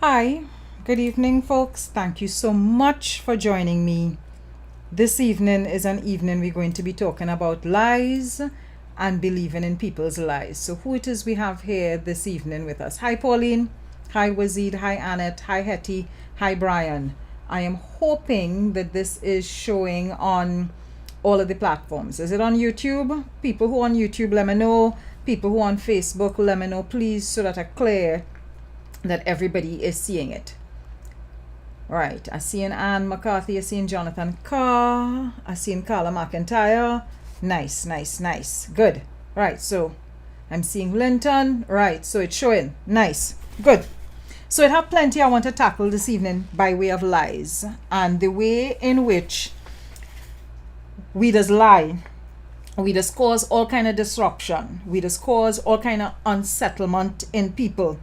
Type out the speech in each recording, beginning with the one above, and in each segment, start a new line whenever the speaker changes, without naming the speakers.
Hi, good evening, folks. Thank you so much for joining me. This evening is an evening we're going to be talking about lies and believing in people's lies. So, who it is we have here this evening with us? Hi, Pauline. Hi, Wazid. Hi, Annette. Hi, Hetty. Hi, Brian. I am hoping that this is showing on all of the platforms. Is it on YouTube? People who on YouTube, let me know. People who on Facebook, let me know, please, so that I clear that everybody is seeing it. Right, I see Anne McCarthy, I see Jonathan Carr, I see Carla McIntyre. Nice. Good. Right, so I'm seeing Linton. Right, so it's showing. Nice. Good. So I have plenty I want to tackle this evening by way of lies and the way in which we just lie. We just cause all kind of disruption. We just cause all kind of unsettlement in people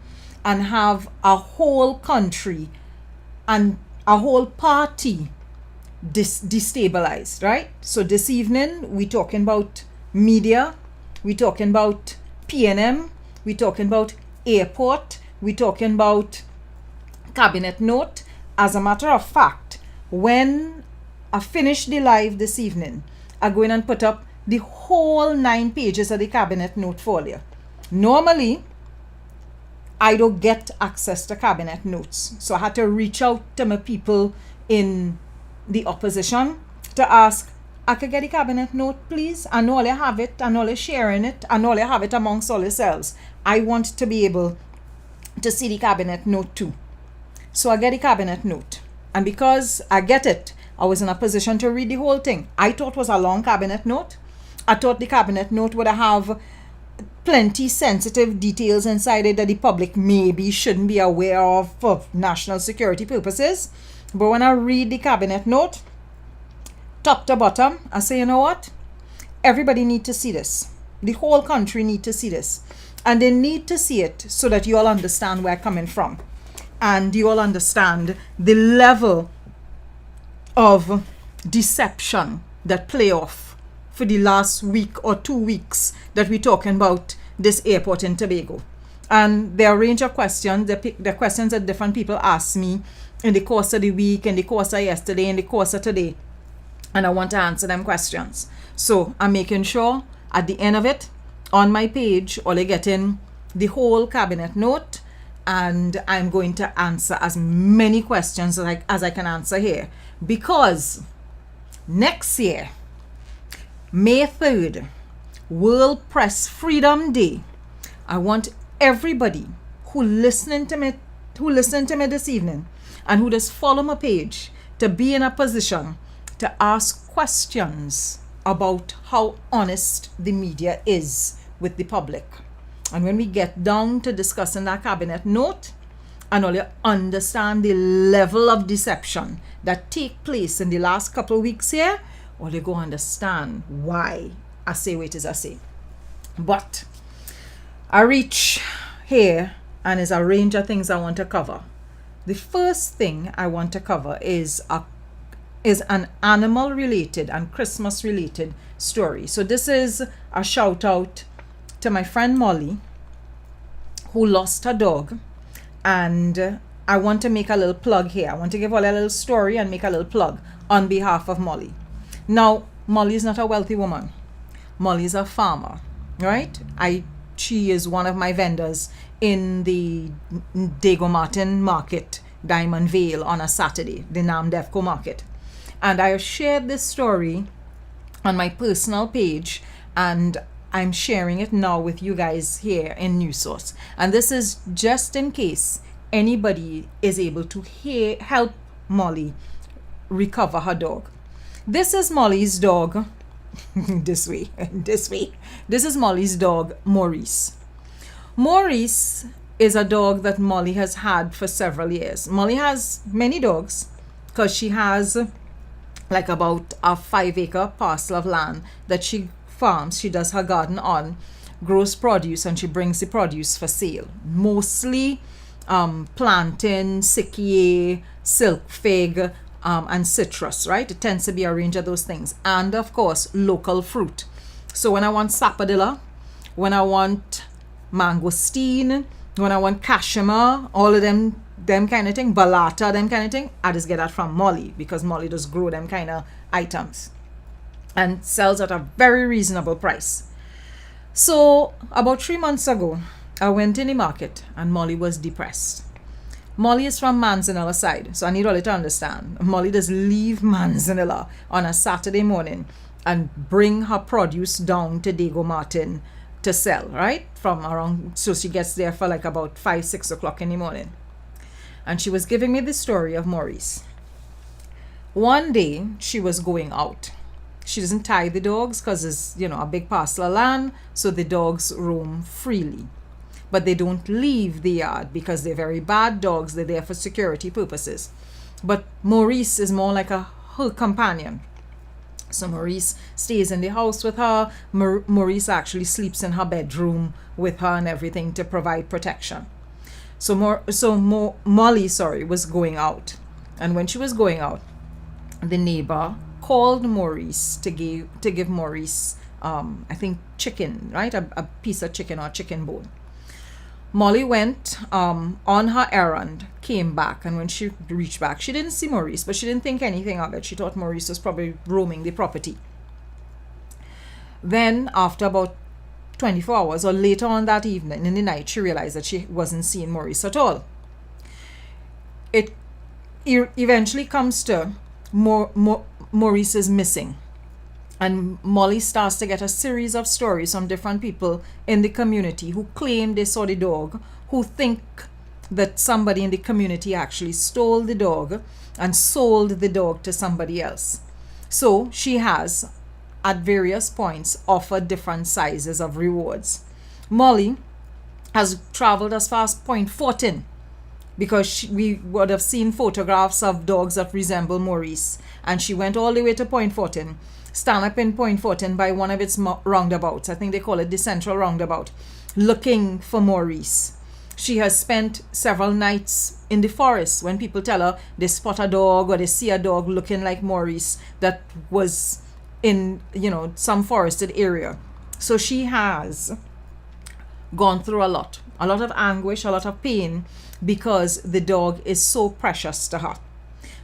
and have a whole country and a whole party destabilized, right? So this evening we talking about media, we talking about PNM, we talking about airport, we talking about cabinet note. As a matter of fact, when I finish the live this evening, I go in and put up the whole 9 pages of the cabinet note for you. Normally, I don't get access to cabinet notes. So I had to reach out to my people in the opposition to ask, I could get the cabinet note, please? I know all you have it, I know all you're sharing it, I know all you have it amongst all yourselves. I want to be able to see the cabinet note too. So I get the cabinet note. And because I get it, I was in a position to read the whole thing. I thought it was a long cabinet note. I thought the cabinet note would have plenty sensitive details inside it that the public maybe shouldn't be aware of for national security purposes. But when I read the cabinet note, top to bottom, I say, you know what? Everybody need to see this. The whole country need to see this. And they need to see it so that you all understand where I'm coming from. And you all understand the level of deception that play off for the last week or 2 weeks that we're talking about this airport in Tobago. And there are a range of questions, the questions that different people ask me in the course of the week, in the course of yesterday, in the course of today. And I want to answer them questions. So I'm making sure at the end of it, on my page, all you're getting the whole cabinet note, and I'm going to answer as many questions as I can answer here. Because next year, May 3rd, World Press Freedom Day. I want everybody who listening to me this evening and who just follow my page to be in a position to ask questions about how honest the media is with the public. And when we get down to discussing that cabinet note, and all you understand the level of deception that take place in the last couple of weeks here, or they go understand why I say what it is I say. But I reach here and there's a range of things I want to cover. The first thing I want to cover is an animal related and Christmas related story. So this is a shout out to my friend Molly, who lost her dog, and I want to make a little plug here. I want to give all a little story and make a little plug on behalf of Molly. Now, Molly is not a wealthy woman. Molly is a farmer, right? She is one of my vendors in the Dago Martin market, Diamond Vale, on a Saturday, the Namdevco market. And I have shared this story on my personal page, and I'm sharing it now with you guys here in News Source. And this is just in case anybody is able to help Molly recover her dog. This is Molly's dog. This way. This is Molly's dog, Maurice. Maurice is a dog that Molly has had for several years. Molly has many dogs because she has like about a 5-acre parcel of land that she farms. She does her garden on, grows produce, and she brings the produce for sale. Mostly plantain, sikia, silk fig, and citrus, right? It tends to be a range of those things. And of course, local fruit. So when I want sapodilla, when I want mangosteen, when I want cashmere, all of them them kind of thing, balata, them kind of thing, I just get that from Molly, because Molly does grow them kind of items and sells at a very reasonable price. So about 3 months ago, I went in the market and Molly was depressed. Molly is from Manzanilla side, so I need all you to understand. Molly does leave Manzanilla on a Saturday morning and bring her produce down to Diego Martin to sell, right? From around, so she gets there for like about 5-6 o'clock in the morning. And she was giving me the story of Maurice. One day she was going out. She doesn't tie the dogs because it's, a big parcel of land, so the dogs roam freely. But they don't leave the yard because they're very bad dogs. They're there for security purposes. But Maurice is more like her companion. So Maurice stays in the house with her. Maurice actually sleeps in her bedroom with her and everything to provide protection. Molly was going out. And when she was going out, the neighbor called Maurice to give Maurice, I think chicken, right? A piece of chicken or chicken bone. Molly went on her errand, came back, and when she reached back, she didn't see Maurice, but she didn't think anything of it. She thought Maurice was probably roaming the property. Then, after about 24 hours or later on that evening, in the night, she realized that she wasn't seeing Maurice at all. It eventually comes to Maurice is missing. And Molly starts to get a series of stories from different people in the community who claim they saw the dog, who think that somebody in the community actually stole the dog and sold the dog to somebody else. So she has, at various points, offered different sizes of rewards. Molly has traveled as far as Point Fortin, because we would have seen photographs of dogs that resemble Maurice. And she went all the way to Point Fortin, stand up in Point Fortin by one of its roundabouts. I think they call it the Central Roundabout, looking for Maurice. She has spent several nights in the forest when people tell her they spot a dog or they see a dog looking like Maurice that was in, some forested area. So she has gone through a lot of anguish, a lot of pain, because the dog is so precious to her.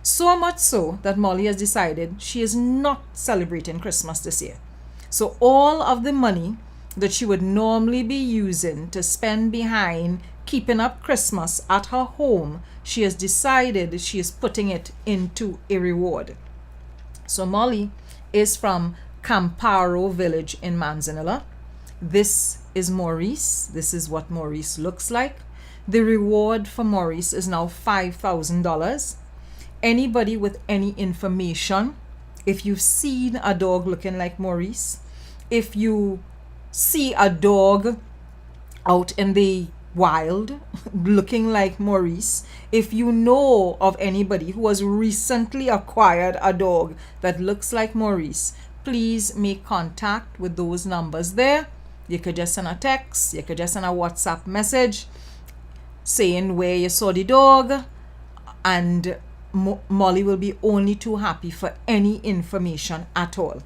So much so that Molly has decided she is not celebrating Christmas this year. So all of the money that she would normally be using to spend behind keeping up Christmas at her home, she has decided she is putting it into a reward. So Molly is from Camparo village in Manzanilla. This is Maurice. This is what Maurice looks like. The reward for Maurice is now $5,000. Anybody with any information, if you've seen a dog looking like Maurice, if you see a dog out in the wild looking like Maurice, if you know of anybody who has recently acquired a dog that looks like Maurice, please make contact with those numbers there. You could just send a text, you could just send a WhatsApp message saying where you saw the dog, and Molly will be only too happy for any information at all,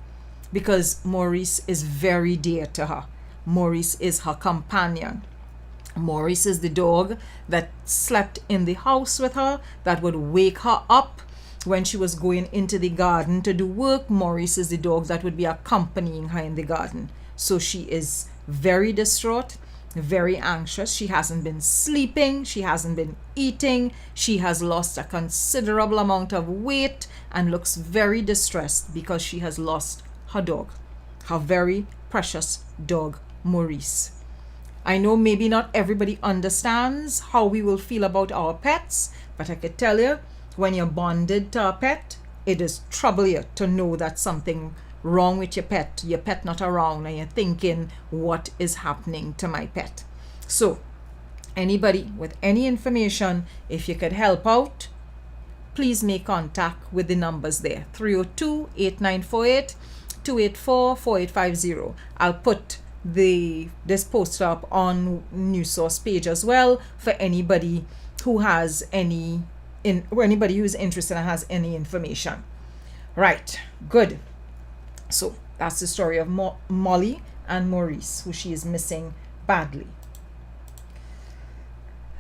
because Maurice is very dear to her. Maurice is her companion. Maurice is the dog that slept in the house with her, that would wake her up when she was going into the garden to do work. Maurice is the dog that would be accompanying her in the garden. So she is very distraught, very anxious. She hasn't been sleeping. She hasn't been eating. She has lost a considerable amount of weight and looks very distressed because she has lost her dog, her very precious dog, Maurice. I know maybe not everybody understands how we will feel about our pets, but I could tell you, when you're bonded to a pet, it is trouble you to know that something wrong with your pet not around, and you're thinking, what is happening to my pet? So anybody with any information, if you could help out, please make contact with the numbers there, 302-8948, 284-4850. I'll put this poster up on News Source page as well for anybody who has anybody who is interested and has any information. Right, good. So that's the story of Molly and Maurice, who she is missing badly.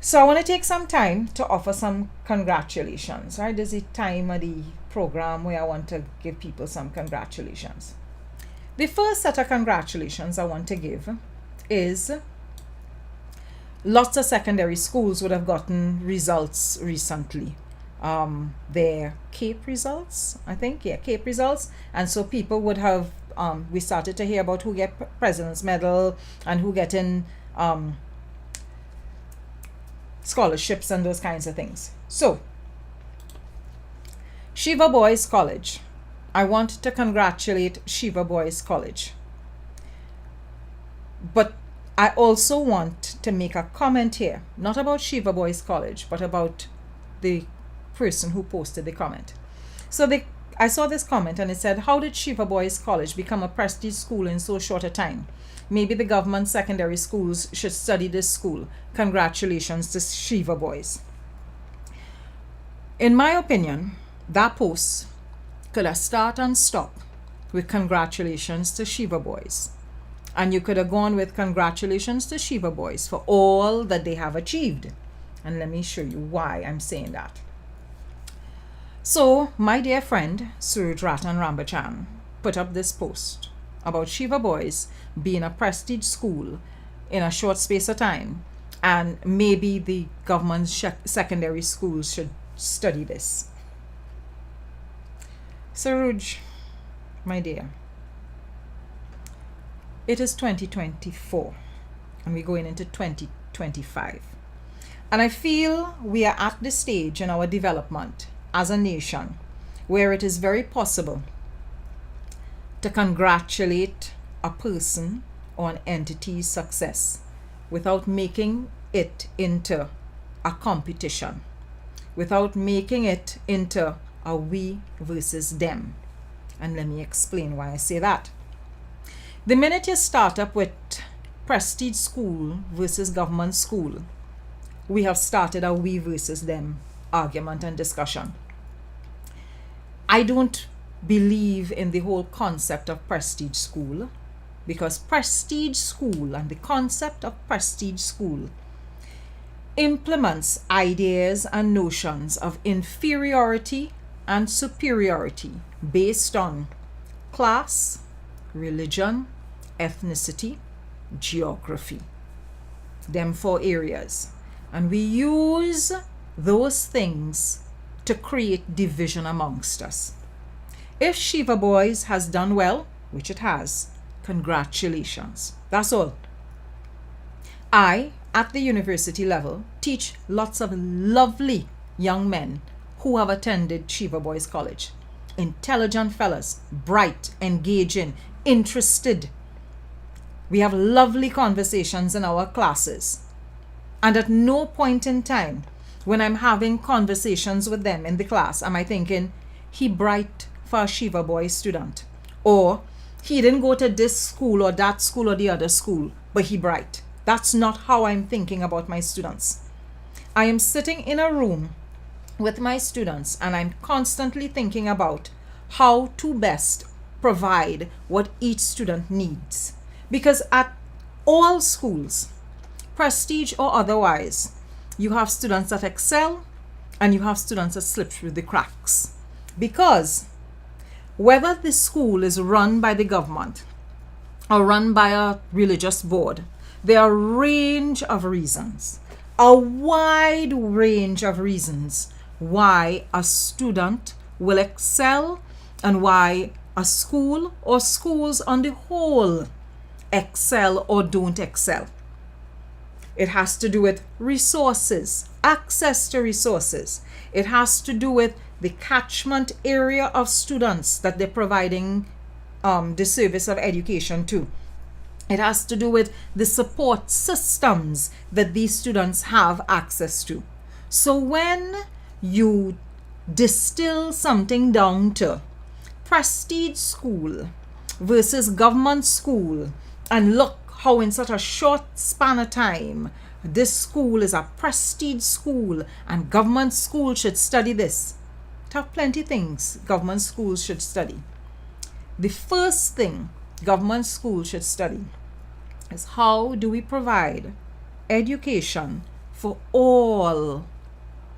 So I want to take some time to offer some congratulations, right? There's a time of the program where I want to give people some congratulations. The first set of congratulations I want to give is lots of secondary schools would have gotten results recently. Their CAPE results, I think, CAPE results. And so people would have, we started to hear about who get President's Medal and who get in scholarships and those kinds of things. So, Shiva Boys College. I want to congratulate Shiva Boys College. But I also want to make a comment here, not about Shiva Boys College, but about the person who posted the comment. So I saw this comment and it said, how did Shiva Boys College become a prestige school in so short a time? Maybe the government secondary schools should study this school. Congratulations to Shiva Boys. In my opinion, that post could have start and stop with congratulations to Shiva Boys. And you could have gone with congratulations to Shiva Boys for all that they have achieved. And let me show you why I'm saying that. So, my dear friend, Suraj Ratan Rambachan, put up this post about Shiva Boys being a prestige school in a short space of time, and maybe the government secondary schools should study this. Suraj, my dear, it is 2024 and we're going into 2025. And I feel we are at this stage in our development as a nation where it is very possible to congratulate a person or an entity's success without making it into a competition, without making it into a we versus them. And let me explain why I say that. The minute you start up with prestige school versus government school, we have started a we versus them argument and discussion. I don't believe in the whole concept of prestige school, because prestige school and the concept of prestige school implements ideas and notions of inferiority and superiority based on class, religion, ethnicity, geography. Them 4 areas. And we use those things to create division amongst us. If Shiva Boys has done well, which it has, congratulations. That's all. I, at the university level, teach lots of lovely young men who have attended Shiva Boys College. Intelligent fellas, bright, engaging, interested. We have lovely conversations in our classes. And at no point in time when I'm having conversations with them in the class am I thinking, he bright for a Shiva Boy student. Or he didn't go to this school or that school or the other school, but he bright. That's not how I'm thinking about my students. I am sitting in a room with my students and I'm constantly thinking about how to best provide what each student needs. Because at all schools, prestige or otherwise, you have students that excel and you have students that slip through the cracks. Because whether the school is run by the government or run by a religious board, there are a range of reasons, a wide range of reasons why a student will excel and why a school or schools on the whole excel or don't excel. It has to do with resources, access to resources. It has to do with the catchment area of students that they're providing the service of education to. It has to do with the support systems that these students have access to. So when you distill something down to prestige school versus government school, and look how in such a short span of time this school is a prestige school and government school should study this. It have plenty of things government schools should study. The first thing government schools should study is how do we provide education for all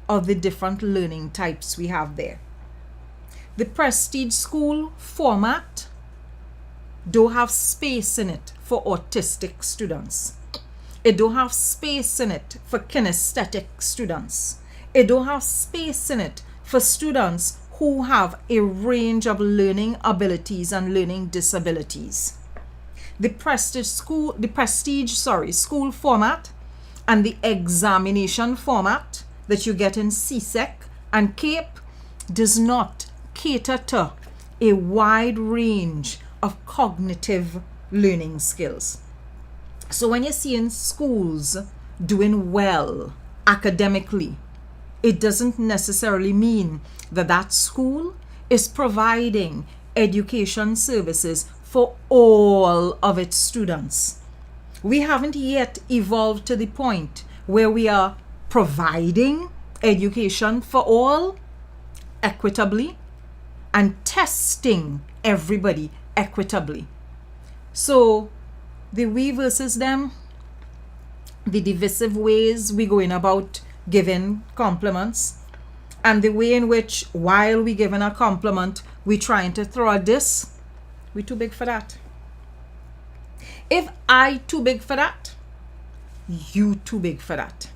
of the different learning types we have there. The prestige school format don't have space in it for autistic students. It don't have space in it for kinesthetic students. It don't have space in it for students who have a range of learning abilities and learning disabilities. The prestige school format and the examination format that you get in CSEC and CAPE does not cater to a wide range of cognitive learning skills. So when you're seeing schools doing well academically, it doesn't necessarily mean that that school is providing education services for all of its students. We haven't yet evolved to the point where we are providing education for all equitably and testing everybody equitably. So the we versus them, the divisive ways we going about giving compliments, and the way in which while we giving a compliment, we trying to throw a diss, we too big for that. If I too big for that, you too big for that.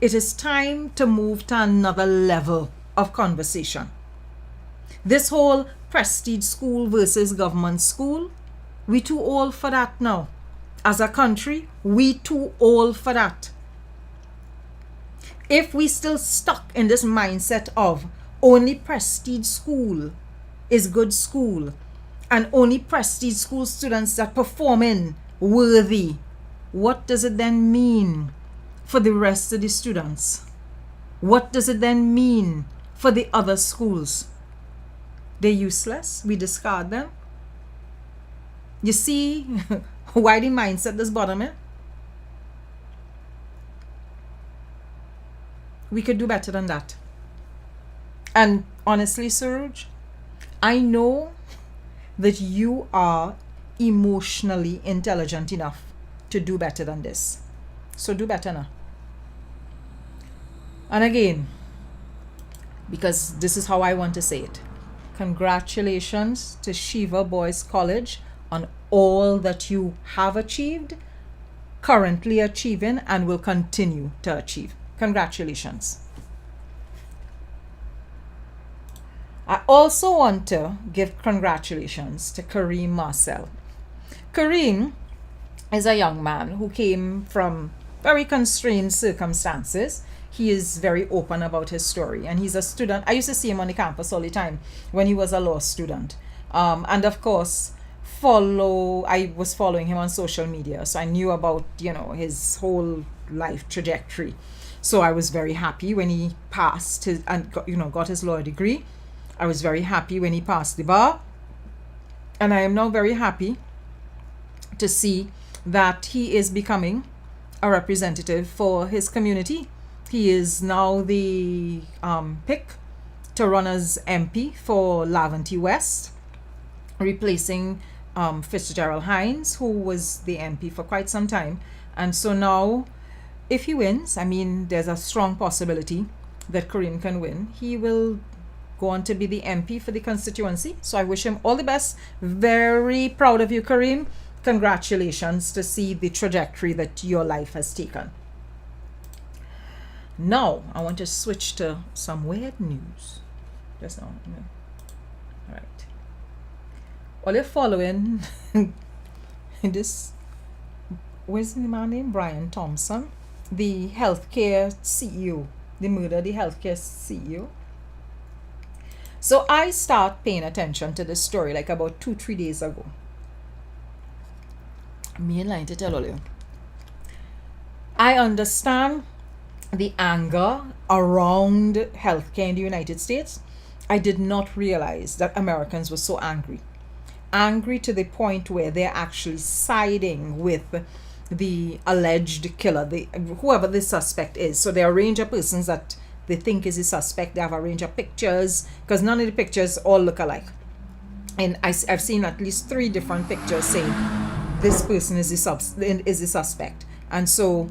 It is time to move to another level of conversation. This whole prestige school versus government school, we too old for that now. As a country, we too old for that. If we still stuck in this mindset of only prestige school is good school and only prestige school students that performing worthy, what does it then mean for the rest of the students? What does it then mean for the other schools? They're useless. We discard them. You see why the mindset does bother me? We could do better than that. And honestly, Suraj, I know that you are emotionally intelligent enough to do better than this. So do better now. And again, because this is how I want to say it, congratulations to Shiva Boys College on all that you have achieved, currently achieving, and will continue to achieve. Congratulations. I also want to give congratulations to Kareem Marcel. Kareem is a young man who came from very constrained circumstances. He is very open about his story, and he's a student. I used to see him on the campus all the time when he was a law student. And of course, I was following him on social media, so I knew about, his whole life trajectory. So I was very happy when he passed got his law degree. I was very happy when he passed the bar. And I am now very happy to see that he is becoming a representative for his community. He is now the pick to run as MP for Laventille West, replacing Fitzgerald Hines, who was the MP for quite some time. And so now, if he wins, there's a strong possibility that Kareem can win. He will go on to be the MP for the constituency. So I wish him all the best. Very proud of you, Kareem. Congratulations to see the trajectory that your life has taken. Now, I want to switch to some weird news. Just now. All right. While you're following this, what's the man named? Brian Thompson, the healthcare CEO, the healthcare CEO. So I start paying attention to this story like about 2-3 days ago. Me and lying to tell all you. I understand the anger around healthcare in the United States. I did not realize that Americans were so angry. Angry to the point where they're actually siding with the alleged killer, whoever the suspect is. So there are a range of persons that they think is a suspect. They have a range of pictures, because none of the pictures all look alike. And I've seen at least 3 different pictures saying this person is a suspect. And so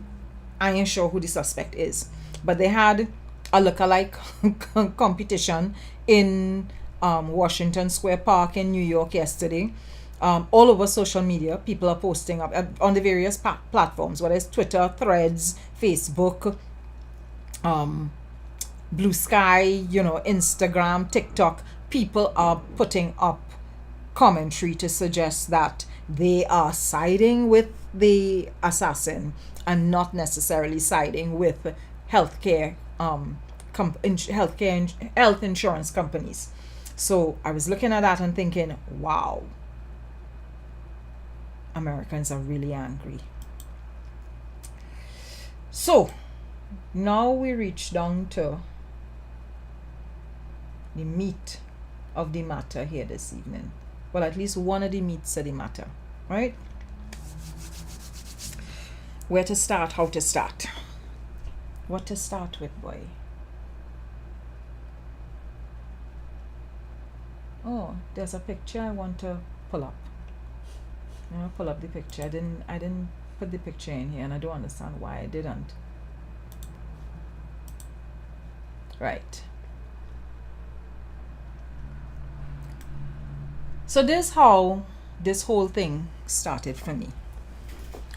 I ain't sure who the suspect is. But they had a lookalike competition in Washington Square Park in New York yesterday. All over social media, people are posting up on the various platforms, whether it's Twitter, Threads, Facebook, Blue Sky, Instagram, TikTok. People are putting up commentary to suggest that they are siding with the assassin and not necessarily siding with healthcare health insurance companies. So I was looking at that and thinking, wow, Americans are really angry. So now we reach down to the meat of the matter here this evening. Well, at least one of the meats of the matter, right? Where to start, how to start. What to start with, boy? Oh, there's a picture I want to pull up. I'm gonna pull up the picture. I didn't put the picture in here, and I don't understand why I didn't. Right. So this is how this whole thing started for me.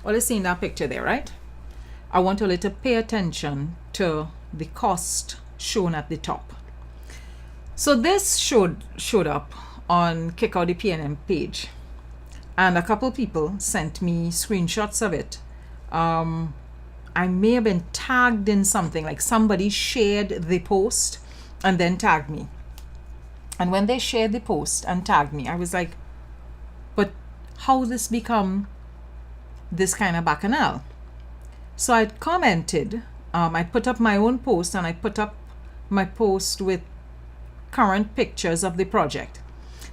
Well, you see in that picture there, right? I want you to pay attention to the cost shown at the top. So this showed up on Kick Out the PNM page, and a couple people sent me screenshots of it. I may have been tagged in something, like somebody shared the post and then tagged me. And when they shared the post and tagged me, I was like, but how this become this kind of bacchanal? So I commented, I put up my own post, and I put up my post with current pictures of the project.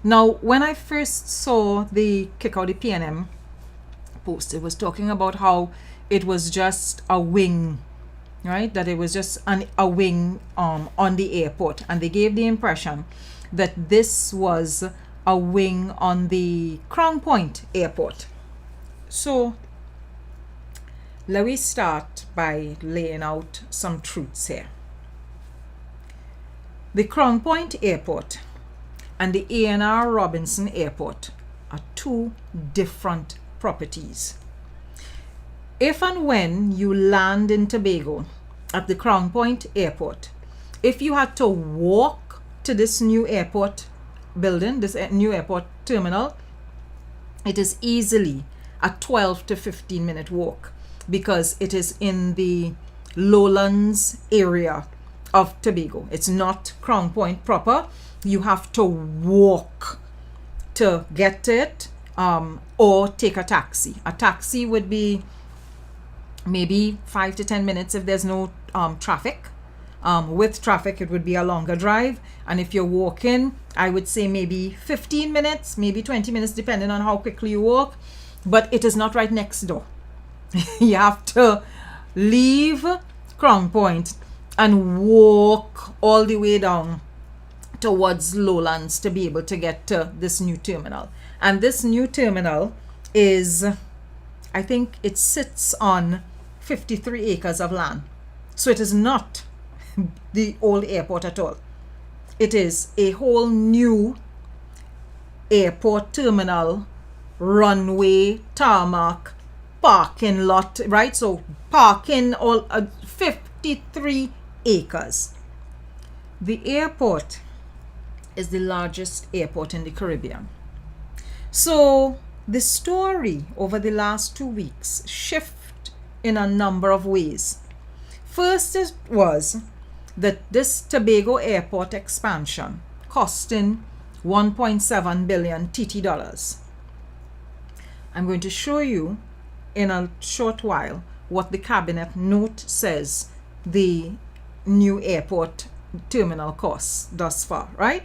Now, when I first saw the Kick Out the PNM post, it was talking about how it was just a wing, right? That it was just a wing on the airport. And they gave the impression that this was a wing on the Crown Point airport. So let me start by laying out some truths here. The Crown Point airport and the A&R Robinson airport are two different properties. If and when you land in Tobago at the Crown Point airport, if you had to walk to this new airport building, this new airport terminal, it is easily a 12 to 15 minute walk, because it is in the lowlands area of Tobago. It's not Crown Point proper. You have to walk to get to it, or take a taxi. A taxi would be maybe 5 to 10 minutes if there's no traffic. With traffic, it would be a longer drive. And if you're walking, I would say maybe 15 minutes, maybe 20 minutes, depending on how quickly you walk. But it is not right next door. You have to leave Crown Point and walk all the way down towards lowlands to be able to get to this new terminal. And this new terminal is, I think it sits on 53 acres of land. So it is not the old airport at all. It is a whole new airport terminal, runway, tarmac, parking lot, right? So parking all 53 acres. The airport is the largest airport in the Caribbean. So the story over the last 2 weeks shift in a number of ways. First, it was that this Tobago airport expansion costing 1.7 billion TT dollars. I'm going to show you in a short while what the cabinet note says the new airport terminal costs thus far, right?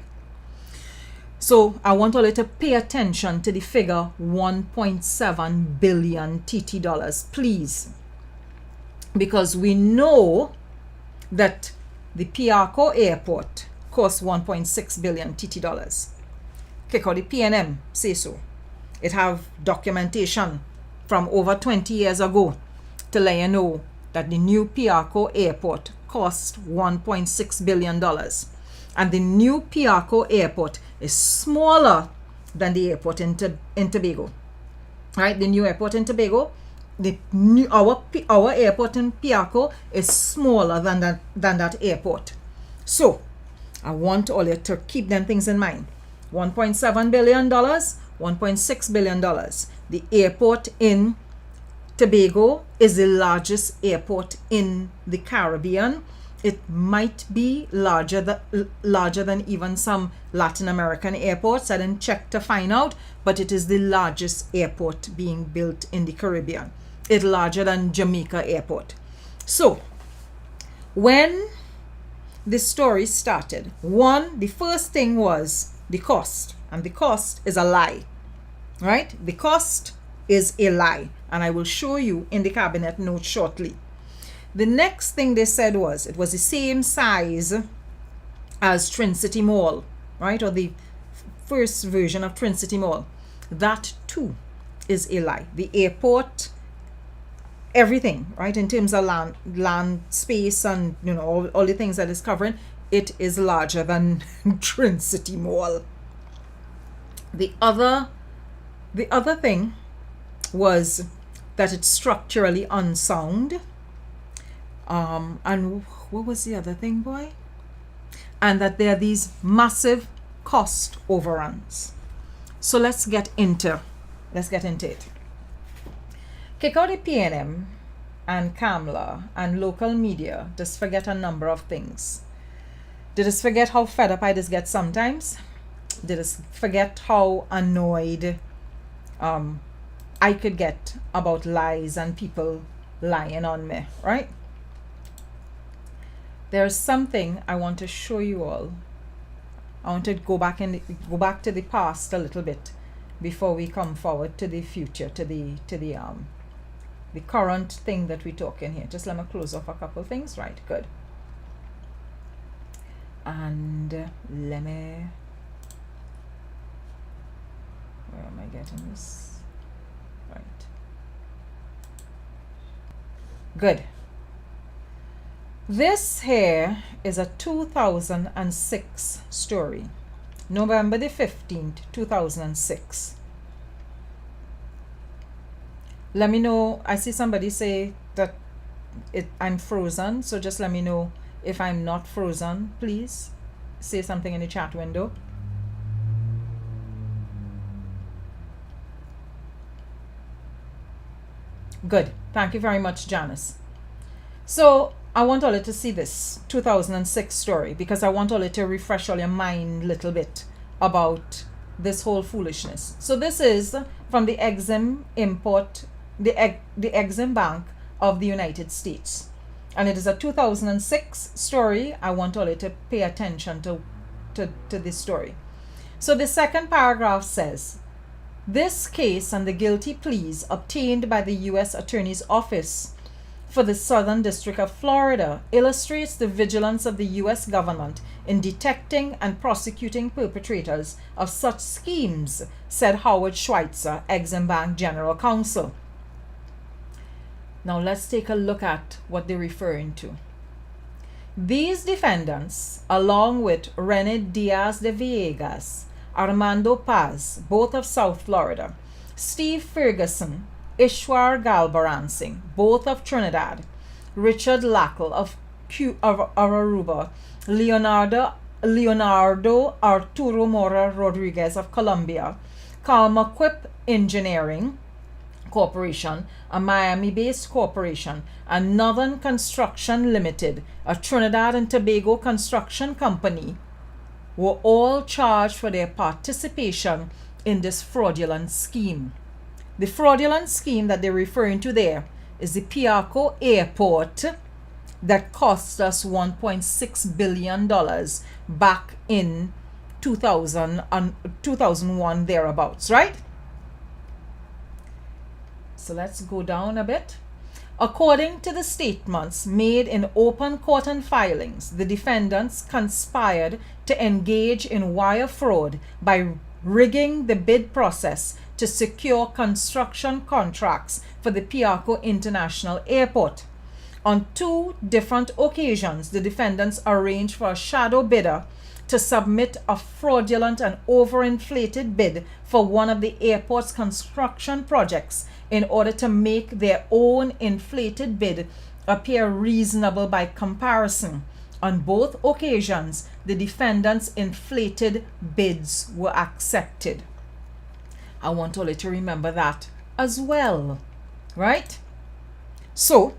So I want all you to pay attention to the figure 1.7 billion TT dollars, please, because we know that the Piarco airport costs 1.6 billion TT dollars. Kick Out the PNM say so. It have documentation from over 20 years ago to let you know that the new Piarco Airport cost $1.6 billion. And the new Piarco Airport is smaller than the airport in Tobago. Right? The new airport in Tobago, our airport in Piarco is smaller than that airport. So I want all you to keep them things in mind. $1.7 billion, $1.6 billion. The airport in Tobago is the largest airport in the Caribbean. It might be larger than even some Latin American airports. I didn't check to find out, but it is the largest airport being built in the Caribbean. It's larger than Jamaica Airport. So, when this story started, the first thing was the cost. And the cost is a lie. Right? The cost is a lie. And I will show you in the cabinet note shortly. The next thing they said was it was the same size as Twin City Mall, right? Or the first version of Twin City Mall. That too is a lie. The airport, everything, right? In terms of land space and all the things that it's covering, it is larger than Twin City Mall. The other thing was that it's structurally unsound. And what was the other thing, boy? And that there are these massive cost overruns. So let's get into it. Kick out the PNM and Kamla and local media just forget a number of things. They just forget how fed up I just get sometimes. They just forget how annoyed I could get about lies and people lying on me, right? There's something I want to show you all. I want to go back to the past a little bit before we come forward to the future, to the current thing that we're talking here. Just let me close off a couple things. Right, good. And let me, where am I getting this? Right. Good. This here is a 2006 story, November the 15th, 2006. Let me know. I see somebody say that I'm frozen, so just let me know if I'm not frozen. Please say something in the chat window. Good. Thank you very much, Janice. So I want all of you to see this 2006 story because I want all of you to refresh all your mind a little bit about this whole foolishness. So this is from the Exim Bank of the United States. And it is a 2006 story. I want all of you to pay attention to this story. So the second paragraph says, this case and the guilty pleas obtained by the U.S. Attorney's Office for the Southern District of Florida illustrates the vigilance of the U.S. government in detecting and prosecuting perpetrators of such schemes, said Howard Schweitzer, Exim Bank General Counsel. Now let's take a look at what they're referring to. These defendants, along with Rene Diaz de Villegas, Armando Paz, both of South Florida, Steve Ferguson, Ishwar Galbaransing, both of Trinidad, Richard Lackle of Aruba, Leonardo Arturo Mora Rodriguez of Colombia, Calmaquip Engineering Corporation, a Miami-based corporation, and Northern Construction Limited, a Trinidad and Tobago construction company, were all charged for their participation in this fraudulent scheme. The fraudulent scheme that they're referring to there is the Piarco Airport that cost us $1.6 billion back in 2001 thereabouts, right? So let's go down a bit. According to the statements made in open court and filings, the defendants conspired to engage in wire fraud by rigging the bid process to secure construction contracts for the Piarco International Airport. On 2 different occasions, the defendants arranged for a shadow bidder to submit a fraudulent and overinflated bid for one of the airport's construction projects in order to make their own inflated bid appear reasonable by comparison. On both occasions, the defendants' inflated bids were accepted. I want all you to remember that as well, right? So,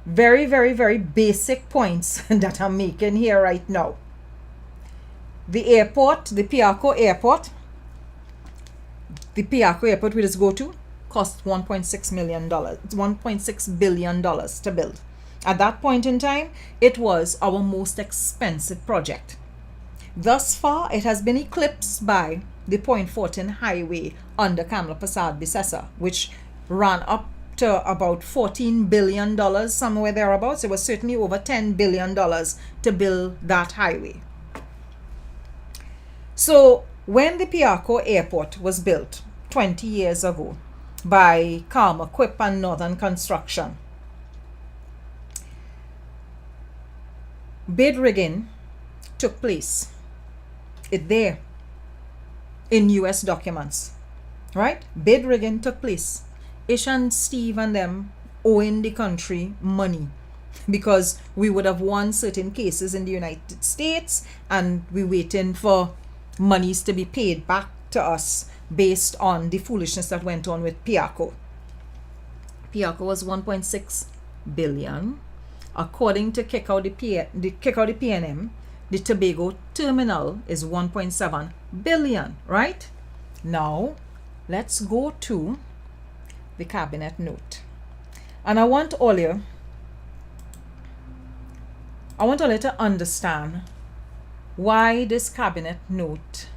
very, very, very basic points that I'm making here right now. The airport, the Piarco Airport we just go to, cost $1.6 billion to build. At that point in time, it was our most expensive project. Thus far, it has been eclipsed by the Point Fortin Highway under Kamla Prasad Bisesa, which ran up to about $14 billion, somewhere thereabouts. It was certainly over $10 billion to build that highway. So when the Piarco Airport was built 20 years ago by Karma Quip and Northern Construction, bid rigging took place. It's there in US documents, right? Bid rigging took place. Ish and Steve and them owing the country money because we would have won certain cases in the United States and we waiting for monies to be paid back to us based on the foolishness that went on with Piarco. Piarco was 1.6 billion. According to kick out the PNM, the Tobago terminal is 1.7 billion, right? Now, let's go to the cabinet note. And I want all you to understand why this cabinet note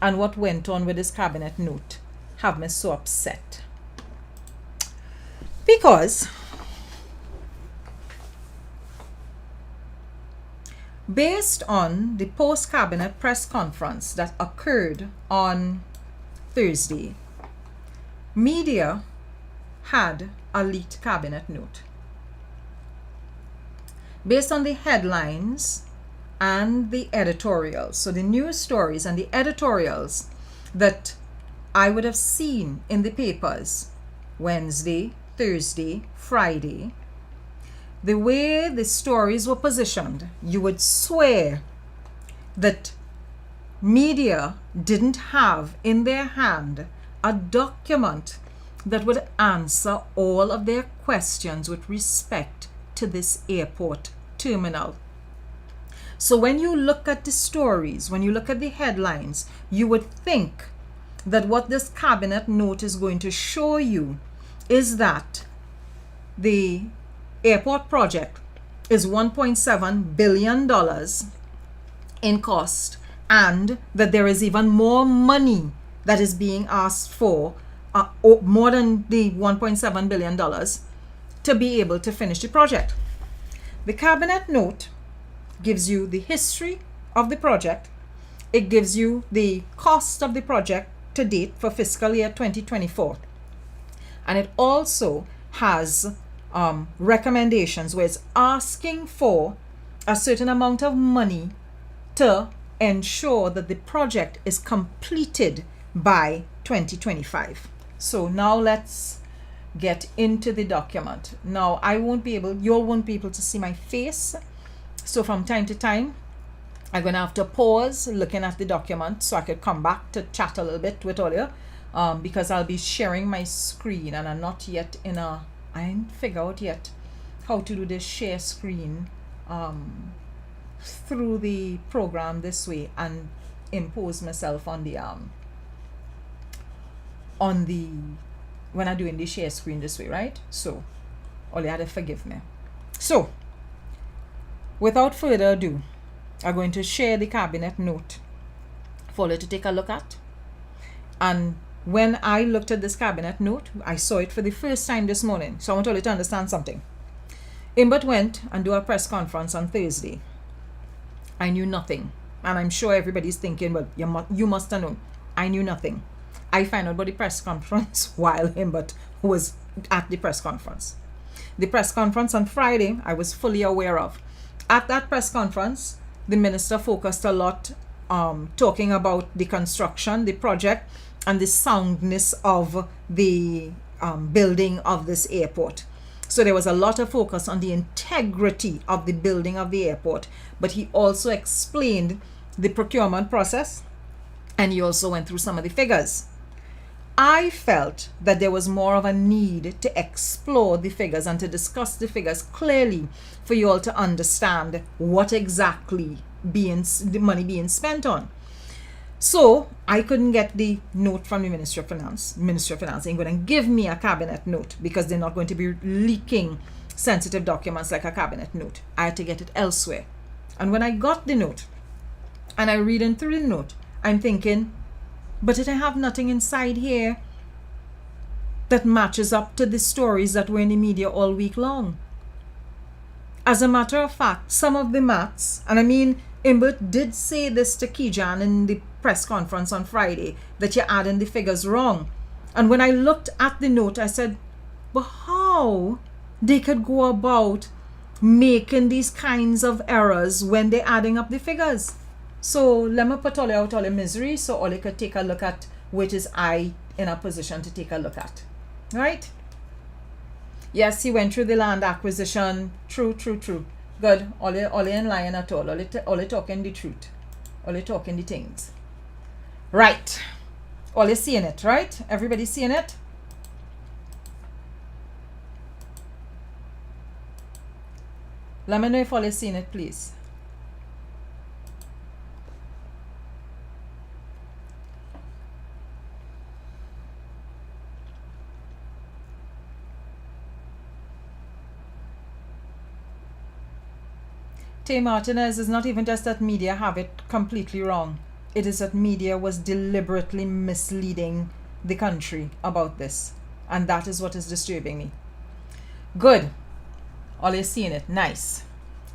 and what went on with this cabinet note have me so upset. Because based on the post-cabinet press conference that occurred on Thursday, media had a leaked cabinet note. Based on the headlines and the editorials, so the news stories and the editorials that I would have seen in the papers Wednesday, Thursday, Friday, the way the stories were positioned, you would swear that media didn't have in their hand a document that would answer all of their questions with respect to this airport terminal. So when you look at the stories, when you look at the headlines, you would think that what this cabinet note is going to show you is that the airport project is $1.7 billion in cost and that there is even more money that is being asked for, more than the $1.7 billion to be able to finish the project. The cabinet note gives you the history of the project. It gives you the cost of the project to date for fiscal year 2024. And it also has recommendations where it's asking for a certain amount of money to ensure that the project is completed by 2025. So now let's get into the document. Now you won't be able to see my face. So from time to time, I'm going to have to pause looking at the document so I could come back to chat a little bit with all you, because I'll be sharing my screen and I'm not yet I ain't figured out yet how to do this share screen through the program this way and impose myself on the when I'm doing the share screen this way, right? So all you had to forgive me. So without further ado, I'm going to share the cabinet note for you to take a look at. And when I looked at this cabinet note, I saw it for the first time this morning. So I want all you to understand something. Imbert went and do a press conference on Thursday. I knew nothing. And I'm sure everybody's thinking, well, you must have known. I knew nothing. I found out about the press conference while Imbert was at the press conference. The press conference on Friday, I was fully aware of. At that press conference, the minister focused a lot talking about the construction, the project, and the soundness of the building of this airport. So there was a lot of focus on the integrity of the building of the airport, but he also explained the procurement process, and he also went through some of the figures. I felt that there was more of a need to explore the figures and to discuss the figures clearly for you all to understand what exactly the money being spent on. So I couldn't get the note from the Ministry of Finance. Ministry of Finance ain't going to give me a cabinet note because they're not going to be leaking sensitive documents like a cabinet note. I had to get it elsewhere. And when I got the note and I reading through the note, I'm thinking, but did I have nothing inside here that matches up to the stories that were in the media all week long? As a matter of fact, some of the maths, and I mean, Imbert did say this to Kijan in the press conference on Friday, that you're adding the figures wrong. And when I looked at the note, I said, but how they could go about making these kinds of errors when they're adding up the figures? So let me put all out all the misery so all you could take a look at which is I in a position to take a look at. Right? Yes, he went through the land acquisition. True. Good. All you ain't lying at all. All you talking the truth. All you talking the things. Right. All you seeing it, right? Everybody seeing it? Let me know if all you seeing it, please. Tay Martinez, is not even just that media have it completely wrong. It is that media was deliberately misleading the country about this. And that is what is disturbing me. Good. All you're seeing it. Nice.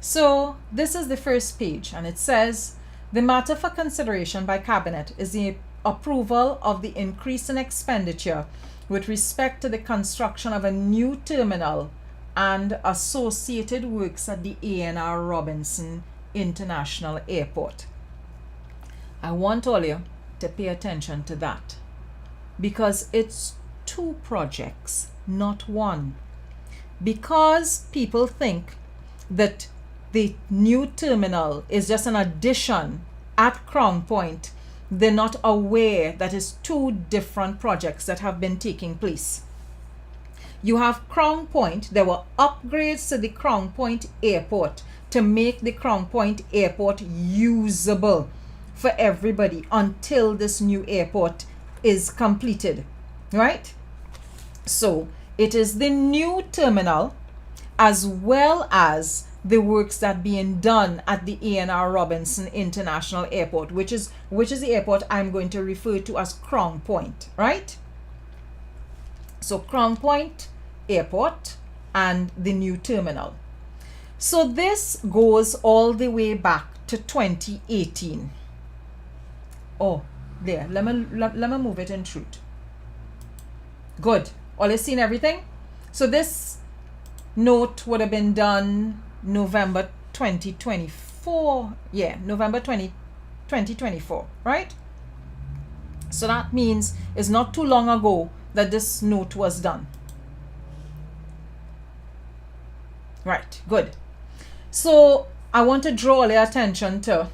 So this is the first page, and it says, the matter for consideration by Cabinet is the approval of the increase in expenditure with respect to the construction of a new terminal and associated works at the A&R Robinson International Airport. I want all you to pay attention to that because it's 2 projects, not 1. Because people think that the new terminal is just an addition at Crown Point, they're not aware that it's 2 different projects that have been taking place. You have Crown Point. There were upgrades to the Crown Point Airport to make the Crown Point Airport usable for everybody until this new airport is completed, right? So it is the new terminal as well as the works that being done at the A&R Robinson International Airport, which is the airport I'm going to refer to as Crown Point, right? So Crown Point Airport and the new terminal. So this goes all the way back to 2018. Oh, there. Let me move it in truth. Good. All you seen everything? So this note would have been done November 2024. Yeah, November 2024, right? So that means it's not too long ago that this note was done. Right, good. So I want to draw your attention to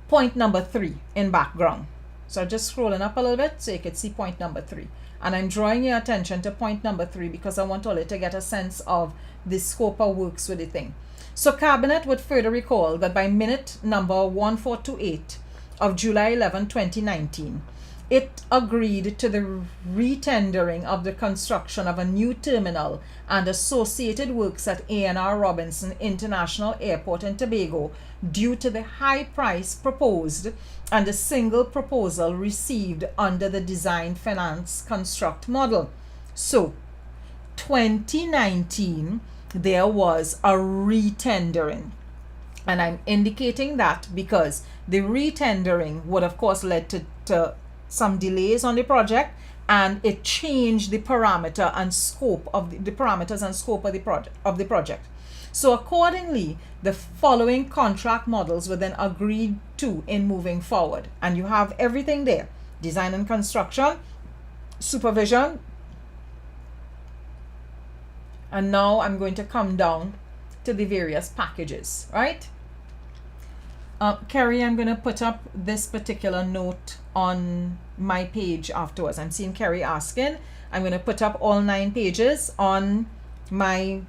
point number 3 in background. So I'm just scrolling up a little bit so you can see point number 3. And I'm drawing your attention to point number 3 because I want all you to get a sense of the scope of works with the thing. So Cabinet would further recall that by minute number 1428 of July 11, 2019, it agreed to the retendering of the construction of a new terminal and associated works at A&R Robinson International Airport in Tobago due to the high price proposed and the single proposal received under the design finance construct model. So 2019 there was a retendering, and I'm indicating that because the retendering would of course led to some delays on the project, and it changed the parameter and scope of the parameters and scope of the project. So accordingly, the following contract models were then agreed to in moving forward. And you have everything there: design and construction, supervision. And now I'm going to come down to the various packages, right? Kerry, I'm going to put up this particular note on my page afterwards. I'm seeing Kerry asking. I'm going to put up all 9 pages on my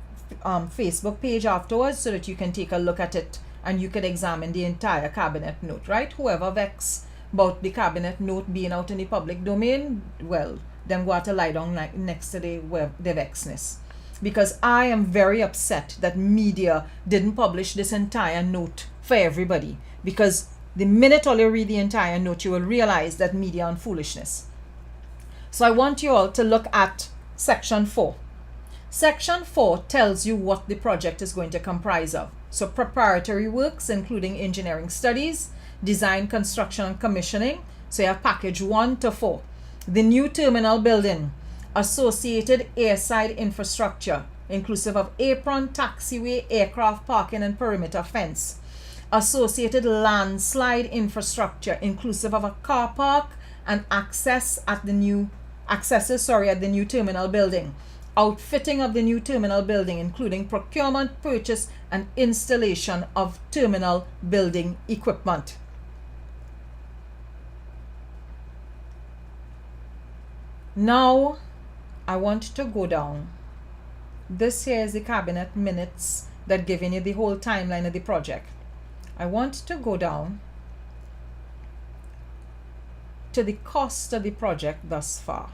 Facebook page afterwards so that you can take a look at it and you can examine the entire cabinet note, right? Whoever vexed about the cabinet note being out in the public domain, well, them go out to lie down next to the vexness. Because I am very upset that media didn't publish this entire note for everybody. Because the minute all you read the entire note, you will realize that media and foolishness. So I want you all to look at section 4. Section 4 tells you what the project is going to comprise of. So preparatory works, including engineering studies, design, construction, and commissioning. So you have package 1 to 4. The new terminal building, associated airside infrastructure, inclusive of apron, taxiway, aircraft parking, and perimeter fence. Associated landslide infrastructure, inclusive of a car park and accesses at the new terminal building. Outfitting of the new terminal building, including procurement, purchase, and installation of terminal building equipment. Now, I want to go down. This here is the cabinet minutes that giving you the whole timeline of the project. I want to go down to the cost of the project thus far,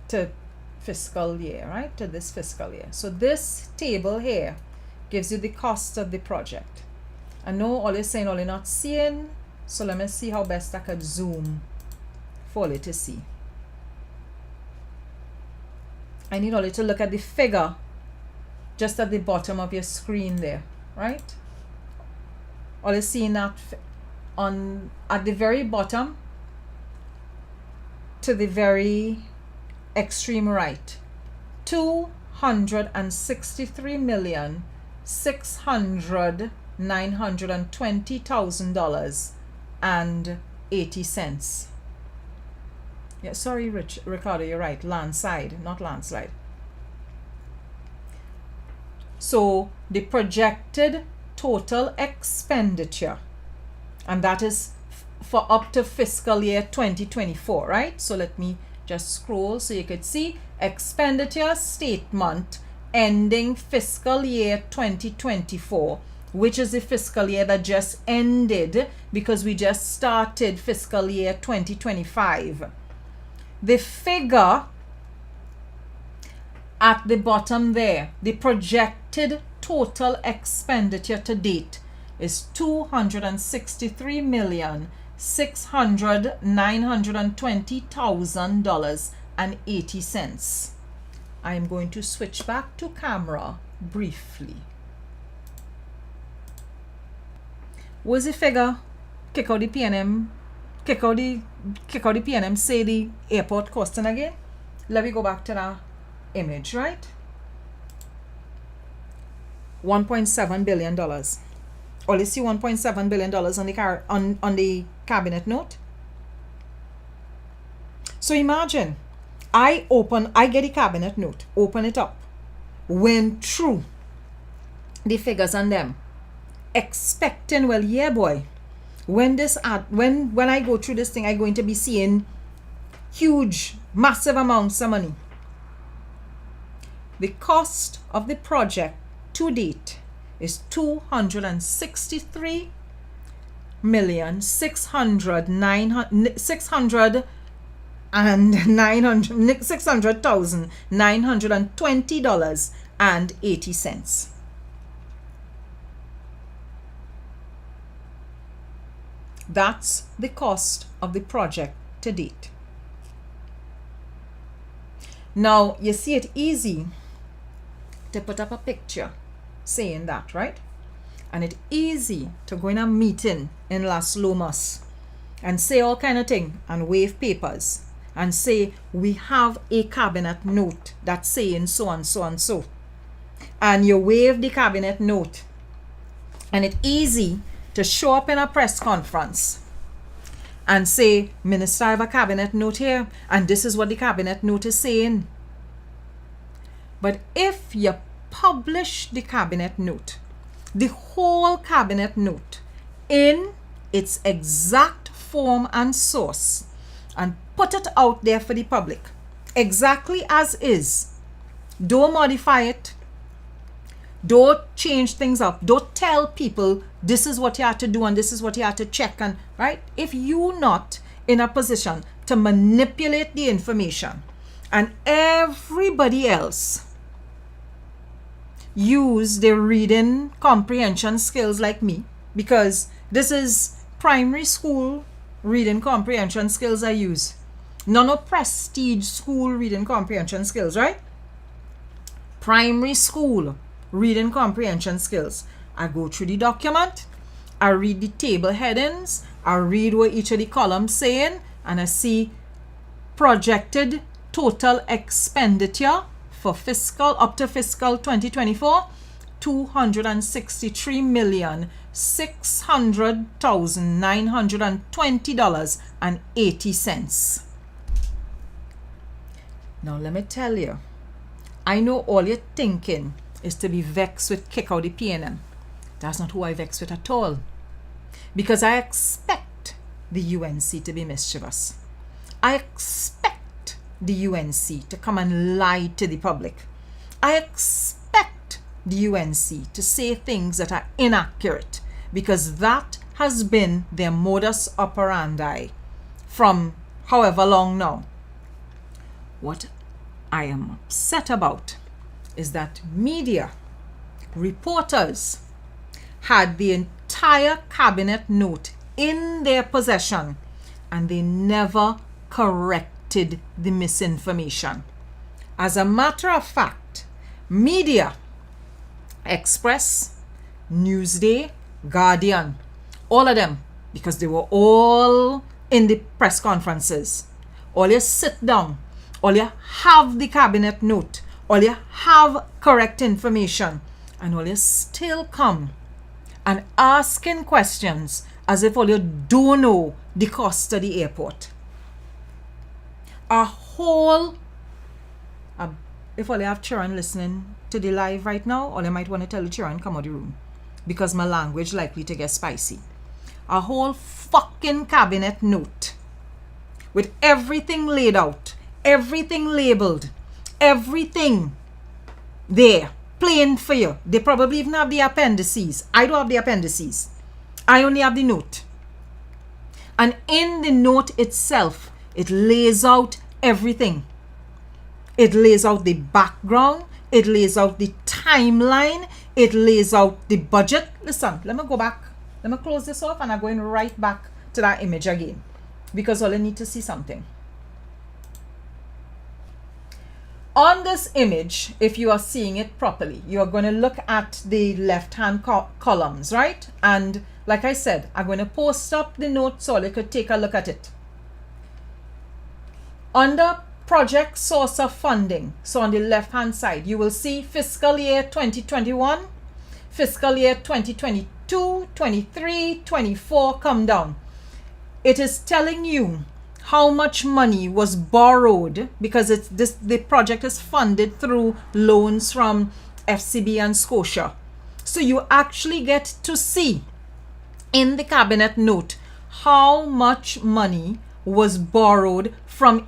to fiscal year, right? To this fiscal year. So this table here gives you the cost of the project. I know all you're saying, all you're not seeing, so let me see how best I could zoom for you to see. I need all you to look at the figure just at the bottom of your screen there, right? All you're seeing that at the very bottom to the very extreme right, $263,920,000.80. Yeah, sorry, Ricardo, you're right. Landslide, not landslide. So the projected total expenditure, and that is for up to fiscal year 2024, right? So let me just scroll so you could see expenditure statement ending fiscal year 2024, which is the fiscal year that just ended because we just started fiscal year 2025. The figure at the bottom there, the projected total expenditure to date is $263,920,000.80. I am going to switch back to camera briefly. What's the figure? Kick out the PNM. Kick out the PNM, say the airport costing again. Let me go back to that image, right? $1.7 billion. All you see $1.7 billion on the cabinet note. So imagine, I get the cabinet note, open it up, went through the figures on them, expecting, well, yeah, boy, when I go through this thing, I'm going to be seeing huge, massive amounts of money. The cost of the project to date is $600,920.80. That's the cost of the project to date. Now, you see it easy to put up a picture saying that, right? And it's easy to go in a meeting in Las Lomas and say all kind of thing and wave papers and say, we have a cabinet note that's saying so and so and so. And you wave the cabinet note. And it's easy to show up in a press conference and say, Minister, I have a cabinet note here, and this is what the cabinet note is saying. But if you publish the cabinet note, the whole cabinet note, in its exact form and source, and put it out there for the public, exactly as is, don't modify it, don't change things up, don't tell people this is what you have to do and this is what you have to check, and right? If you're not in a position to manipulate the information and everybody else use their reading comprehension skills like me, because this is primary school reading comprehension skills I use, none of prestige school reading comprehension skills, right? Primary school reading comprehension skills. I go through the document, I read the table headings, I read what each of the columns saying, and I see projected total expenditure for fiscal up to fiscal 2024, $263,600,920.80. Now let me tell you, I know all you're thinking is to be vexed with kick out the PNM. That's not who I vex with at all. Because I expect the UNC to be mischievous. I expect the UNC to come and lie to the public. I expect the UNC to say things that are inaccurate, because that has been their modus operandi from however long now. What I am upset about is that media, reporters, had the entire cabinet note in their possession and they never corrected the misinformation. As a matter of fact, media, Express, Newsday, Guardian, all of them, because they were all in the press conferences, all you sit down, all you have the cabinet note, all you have correct information, and all you still come and asking questions as if all you don't know the cost of the airport. If all you have children listening to the live right now, all you might want to tell the children come out of the room, because my language likely to get spicy. A whole fucking cabinet note with everything laid out, everything labeled, everything there, plain for you. They probably even have the appendices. I don't have the appendices. I only have the note. And in the note itself, it lays out everything. It lays out the background. It lays out the timeline. It lays out the budget. Listen, let me go back. Let me close this off, and I'm going right back to that image again, because all I need to see something. On this image, if you are seeing it properly, you are going to look at the left-hand columns, right? And like I said, I'm going to post up the note so you could take a look at it. Under project source of funding, so on the left-hand side, you will see fiscal year 2021, fiscal year 2022, 23, 24 come down. It is telling you how much money was borrowed, because the project is funded through loans from FCB and Scotia. So you actually get to see in the cabinet note how much money was borrowed from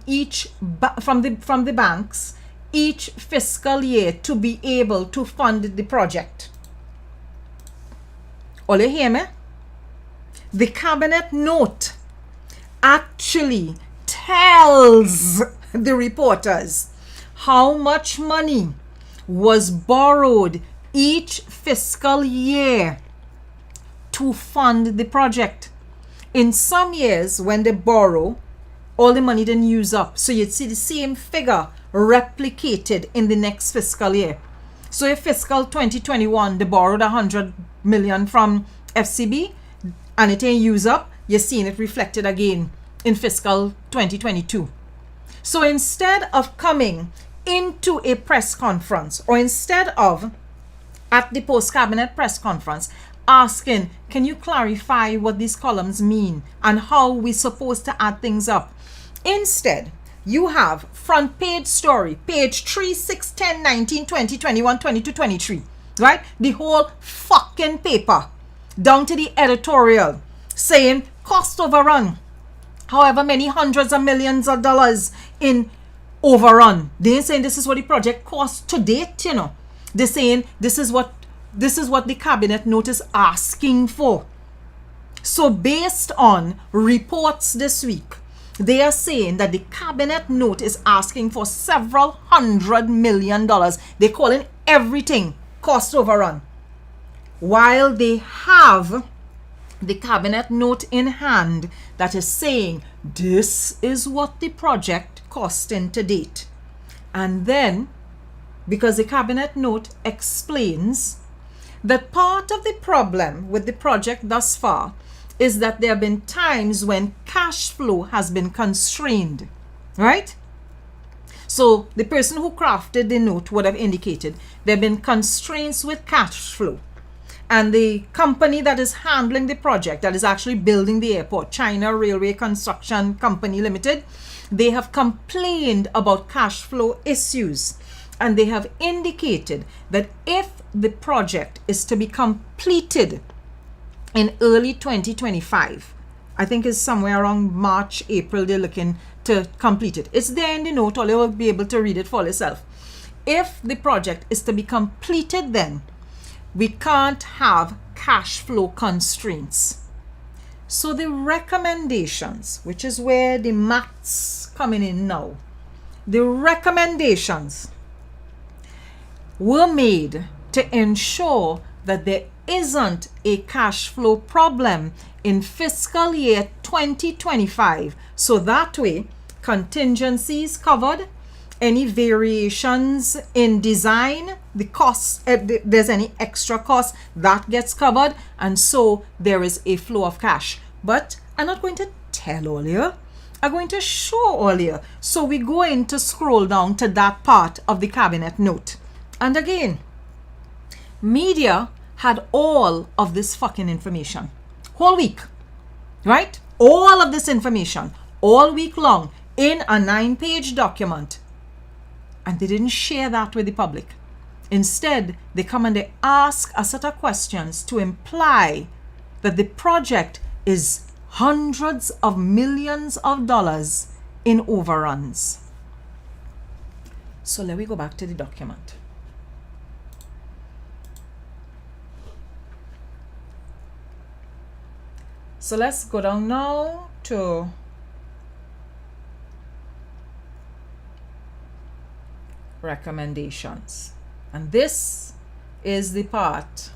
from the banks each fiscal year to be able to fund the project. All you hear me? The cabinet note actually tells the reporters how much money was borrowed each fiscal year to fund the project. In some years, when they borrow, all the money didn't use up. So you'd see the same figure replicated in the next fiscal year. So if fiscal 2021, they borrowed 100 million from FCB and it ain't used up, you're seeing it reflected again in fiscal 2022. So instead of coming into a press conference, or instead of at the post-cabinet press conference asking, can you clarify what these columns mean and how we're supposed to add things up? Instead, you have front page story, page 3, 6, 10, 19, 20, 21, 22, 23, right? The whole fucking paper, down to the editorial, saying cost overrun, however many hundreds of millions of dollars in overrun. They're saying this is what the project cost to date, you know. They're saying this is what the cabinet note is asking for. So based on reports this week, they are saying that the cabinet note is asking for several $100 million. They're calling everything cost overrun, while they have the cabinet note in hand that is saying this is what the project costing to date. And then, because the cabinet note explains that part of the problem with the project thus far is that there have been times when cash flow has been constrained, right? So the person who crafted the note would have indicated there have been constraints with cash flow. And the company that is handling the project, that is actually building the airport, China Railway Construction Company Limited, they have complained about cash flow issues. And they have indicated that if the project is to be completed in early 2025, I think it's somewhere around March, April, they're looking to complete it. It's there in the note, or you will be able to read it for yourself. If the project is to be completed then, we can't have cash flow constraints. So the recommendations, which is where the maths coming in now, the recommendations were made to ensure that there isn't a cash flow problem in fiscal year 2025. So that way, contingencies covered, any variations in design, the cost, there's any extra cost, that gets covered, and so there is a flow of cash. But I'm not going to tell all you, I'm going to show all you. So we're going to scroll down to that part of the cabinet note. And again, media had all of this fucking information whole week, right? All of this information all week long in a 9-page document. And they didn't share that with the public. Instead, they come and they ask a set of questions to imply that the project is hundreds of millions of dollars in overruns. So let me go back to the document. So let's go down now to recommendations. And this is the part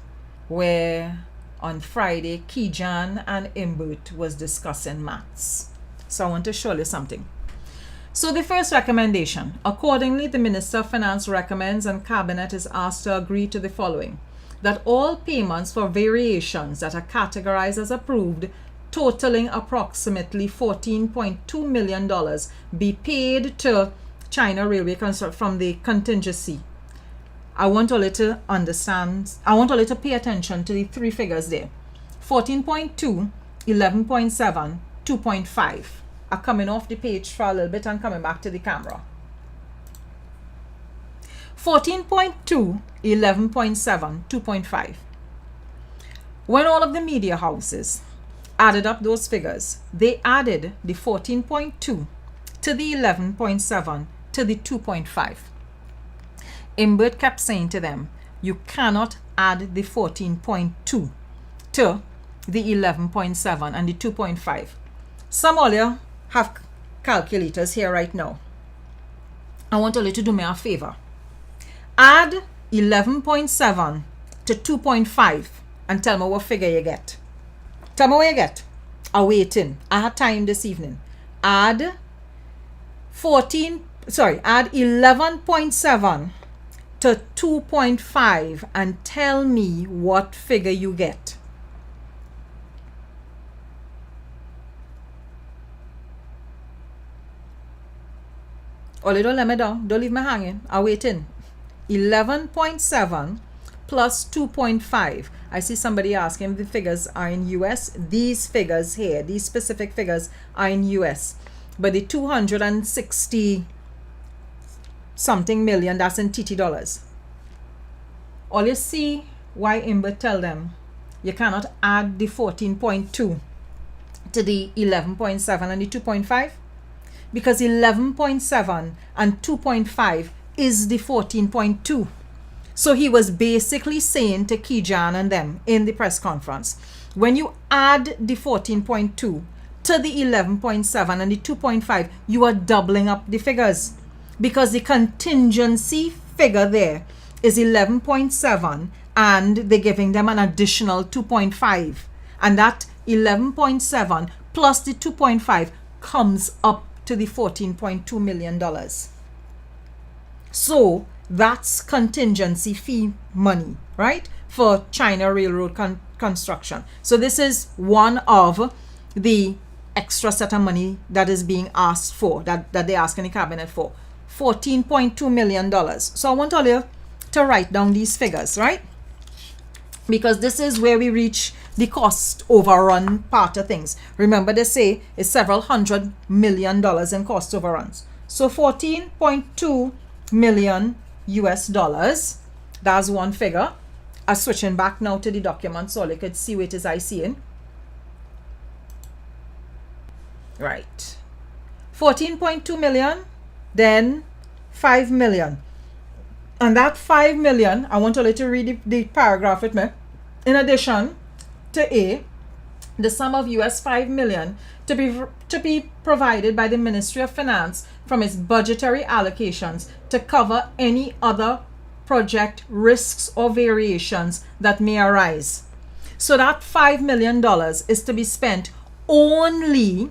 where on Friday, Kijan and Imbert was discussing maths. So I want to show you something. So the first recommendation, accordingly, the Minister of Finance recommends and Cabinet is asked to agree to the following: that all payments for variations that are categorized as approved, totaling approximately $14.2 million, be paid to China Railway from the contingency. I want all to understand, I want all to pay attention to the three figures there. 14.2, 11.7, 2.5. I'm coming off the page for a little bit and coming back to the camera. 14.2, 11.7, 2.5. When all of the media houses added up those figures, they added the 14.2 to the 11.7 to the 2.5. Imbert kept saying to them, you cannot add the 14.2 to the 11.7 and the 2.5. Some of you have calculators here right now. I want you to do me a favor. Add 11.7 to 2.5 and tell me what figure you get. Tell me what you get. I'm waiting. I had time this evening. Add 11.7 to 2.5 and tell me what figure you get. Ollie, don't let me down. Don't leave me hanging. I'm waiting. 11.7 plus 2.5. I see somebody asking if the figures are in US. These figures here, these specific figures are in US. But the 260 something million, that's in TT dollars. All you see why Imber tell them you cannot add the 14.2 to the 11.7 and the 2.5, because 11.7 and 2.5 is the 14.2. So he was basically saying to Kijan and them in the press conference, when you add the 14.2 to the 11.7 and the 2.5, you are doubling up the figures, because the contingency figure there is 11.7 and they're giving them an additional 2.5, and that 11.7 plus the 2.5 comes up to the $14.2 million. So that's contingency fee money, right, for China Railroad construction. So this is one of the extra set of money that is being asked for, that they're asking the cabinet for, $14.2 million. So I want all you to write down these figures, right? Because this is where we reach the cost overrun part of things. Remember, they say it's several $100 million in cost overruns. So 14.2 million US dollars. That's one figure. I'm switching back now to the document so you could see what it is I see in. Right. 14.2 million, then 5 million. And that 5 million, I want you to read the paragraph with me. In addition to A, the sum of US 5 million to be provided by the Ministry of Finance from its budgetary allocations to cover any other project risks or variations that may arise. So that $5 million is to be spent only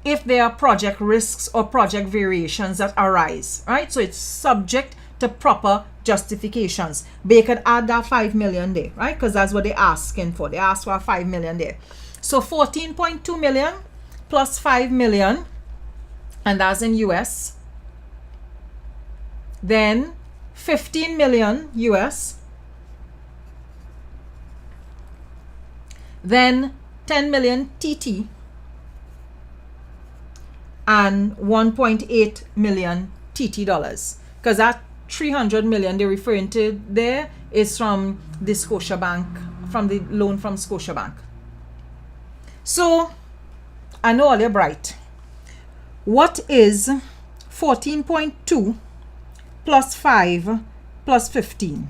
if there are project risks or project variations that arise, right? So it's subject to proper justifications. But you could add that 5 million there, right? Because that's what they're asking for. They ask for 5 million there. So 14.2 million plus 5 million, and that's in US. Then 15 million US. Then 10 million TT. And 1.8 million TT dollars. Because that 300 million they're referring to there is from the Scotiabank, from the loan from Scotiabank. So I know all you're bright. What is 14.2 plus 5 plus 15?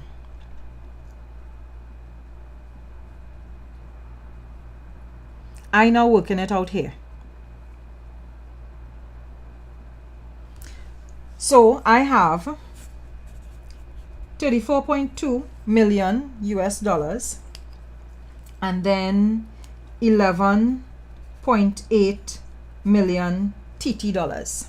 I now working it out here. So I have 34.2 million US dollars and then 11.8 million TT dollars.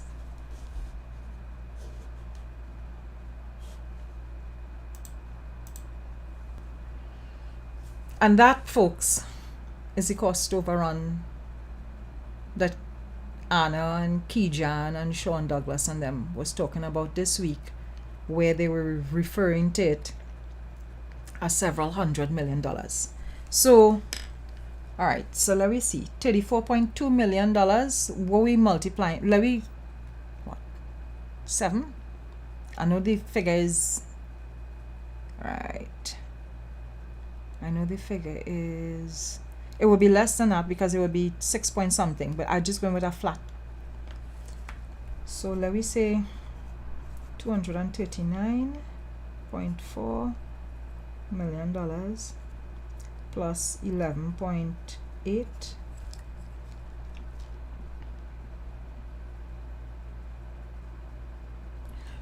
And that, folks, is the cost overrun that Anna and Kijan and Sean Douglas and them was talking about this week, where they were referring to it as several $100 million. So, all right, so let me see, $34.2 million, what we multiply, let me, what, 7? I know the figure is, right, I know the figure is, it would be less than that because it would be 6 point something, but I just went with a flat. So let me say $239.4 million plus 11.8.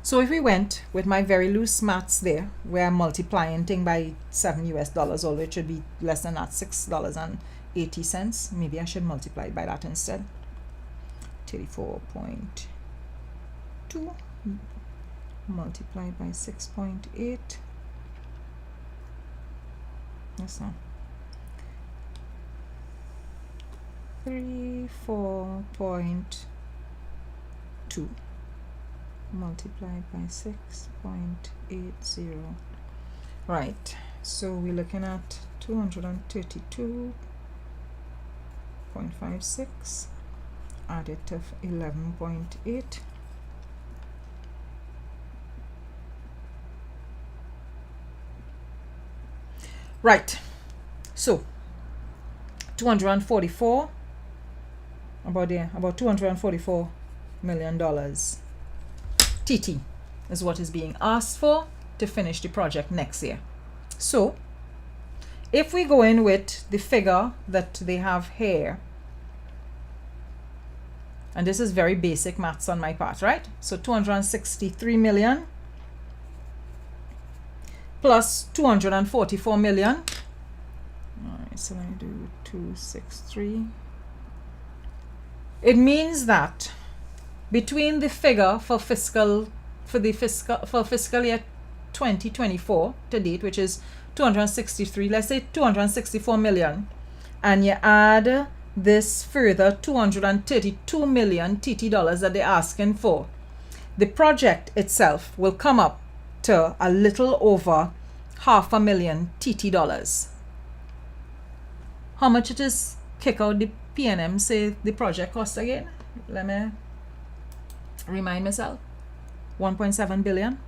So if we went with my very loose maths there, where I'm multiplying thing by 7 US dollars, although it should be less than that, $6.80. Maybe I should multiply by that instead. 34.2 multiplied by 6.8. That's not 34.2 multiplied by 6.80. Right, so we're looking at 232.56 added to 11.8. Right, so 244, about $244 million TT is what is being asked for to finish the project next year. So if we go in with the figure that they have here, and this is very basic maths on my part, right? So 263 million plus 244 million. All right, so let me do 263. It means that between the figure for fiscal year 2024 to date, which is 263, let's say 264 million, and you add this further 232 million TT dollars that they're asking for, the project itself will come up to a little over $500,000 TT dollars. How much it is? Kick out the PNM, say the project cost again. Let me remind myself. 1.7 billion.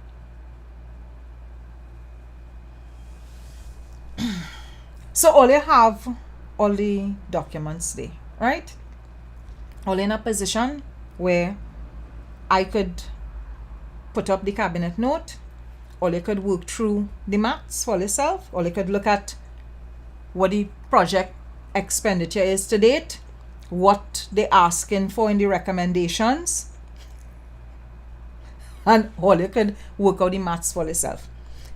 So all you have, all the documents there, right? All in a position where I could put up the cabinet note, or you could work through the maths for yourself, or you could look at what the project expenditure is to date, what they're asking for in the recommendations, and all you could work out the maths for yourself.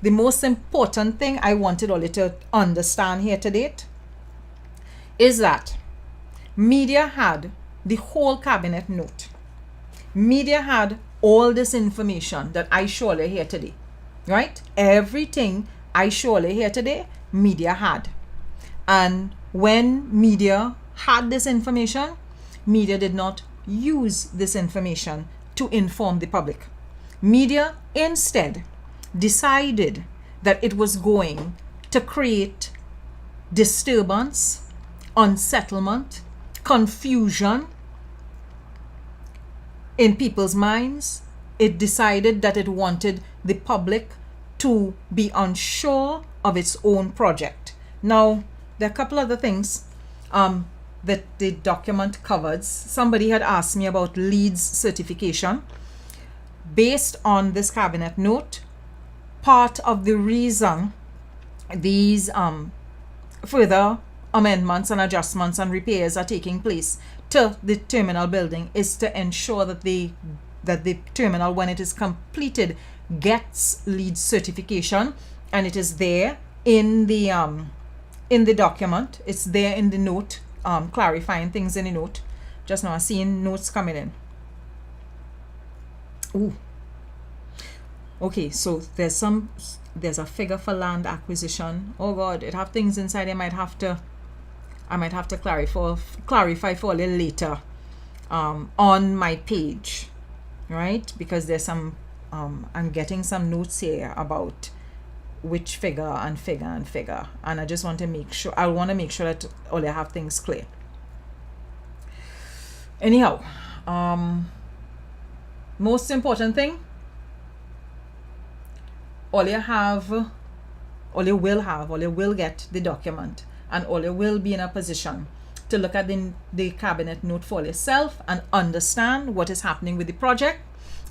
The most important thing I wanted all you to understand here to date is that media had the whole cabinet note. Media had all this information that I show you here today, right? Everything I show you here today, media had. And when media had this information, media did not use this information to inform the public. Media instead decided that it was going to create disturbance, unsettlement, confusion in people's minds. It decided that it wanted the public to be unsure of its own project. Now, there are a couple other things that the document covers. Somebody had asked me about LEED's certification. Based on this cabinet note, part of the reason these further amendments and adjustments and repairs are taking place to the terminal building is to ensure that the terminal, when it is completed, gets LEED certification, and it is there in the document. It's there in the note, clarifying things in the note. Just now I'm seeing notes coming in. Ooh. Okay, so there's a figure for land acquisition. Oh God, it have things inside. I might have to clarify for a little later on my page, right? Because there's some I'm getting some notes here about which figure, and I just want to make sure that all I have things clear. Anyhow, most important thing, all you will get the document, and all you will be in a position to look at the cabinet note for yourself and understand what is happening with the project,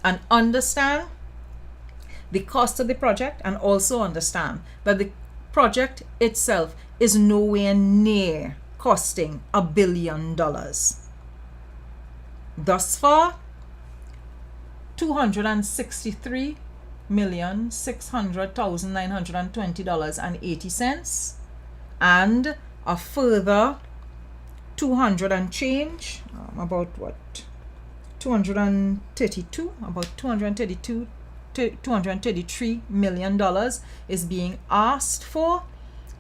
and understand the cost of the project, and also understand that the project itself is nowhere near costing $1 billion. Thus far, $263,600,920.80, and a further 200 and change, about what, 233 million dollars is being asked for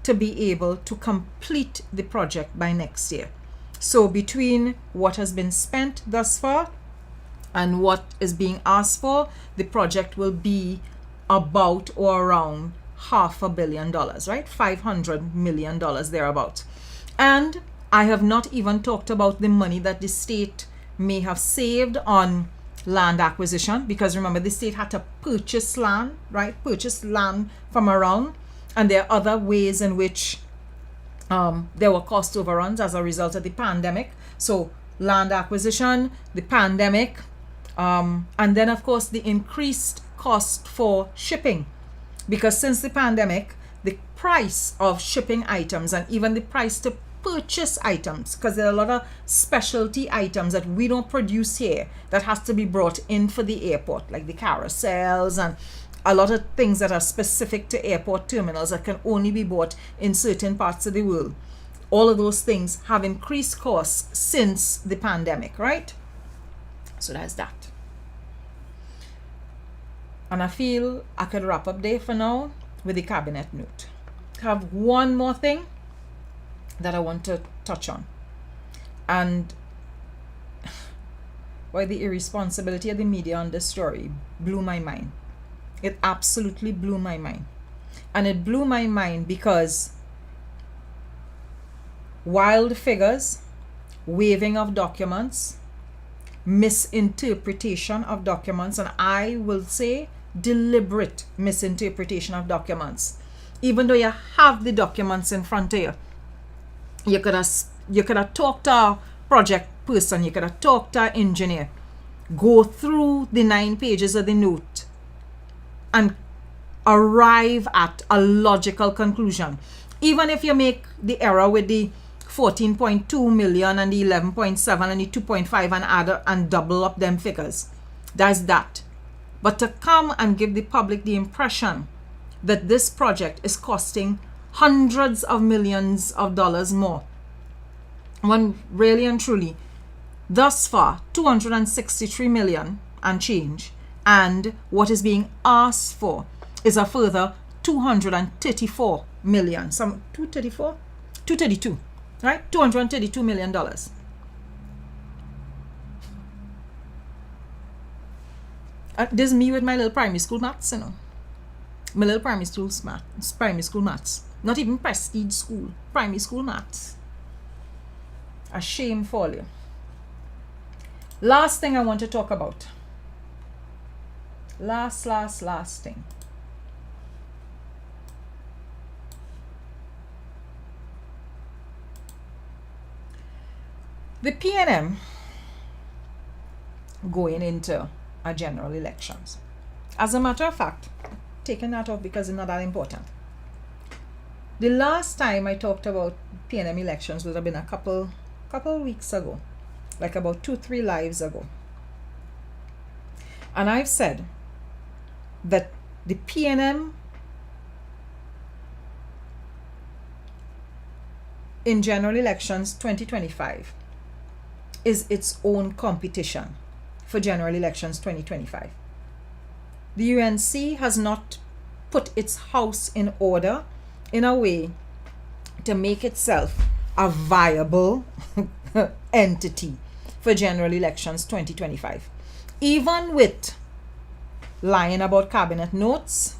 to be able to complete the project by next year. So between what has been spent thus far And what is being asked for, the project will be about or around $500 million, right? $500 million thereabout. And I have not even talked about the money that the state may have saved on land acquisition, because remember, the state had to purchase land, right? Purchase land from around. And there are other ways in which there were cost overruns as a result of the pandemic. So land acquisition, the pandemic, and then of course the increased cost for shipping, because since the pandemic, the price of shipping items and even the price to purchase items, because there are a lot of specialty items that we don't produce here that has to be brought in for the airport, like the carousels and a lot of things that are specific to airport terminals that can only be bought in certain parts of the world. All of those things have increased costs since the pandemic, right? So that's that. And I feel I could wrap up there for now with the cabinet note. I have one more thing that I want to touch on. And why the irresponsibility of the media on this story blew my mind. It absolutely blew my mind. And it blew my mind because wild figures, waiving of documents, misinterpretation of documents, and I will say deliberate misinterpretation of documents. Even though you have the documents in front of you, you could have talked to a project person, you could have talked to an engineer, go through the 9 pages of the note and arrive at a logical conclusion. Even if you make the error with the 14.2 million and the 11.7 and the 2.5 and add and double up them figures, that's that. But to come and give the public the impression that this project is costing hundreds of millions of dollars more, when really and truly, thus far, 263 million and change, and what is being asked for is a further 234 million, some 234, 232, right? $232 million. This is me with my little primary school maths, My little primary school maths. Not even prestige school, primary school maths. A shame for you. Last thing I want to talk about. Last thing. The PNM going into a general elections. As a matter of fact, taking that off because it's not that important. The last time I talked about PNM elections would have been a couple weeks ago, like about 2-3 lives ago. And I've said that the PNM in general elections 2025 is its own competition for general elections 2025. The UNC has not put its house in order in a way to make itself a viable entity for general elections 2025. Even with lying about cabinet notes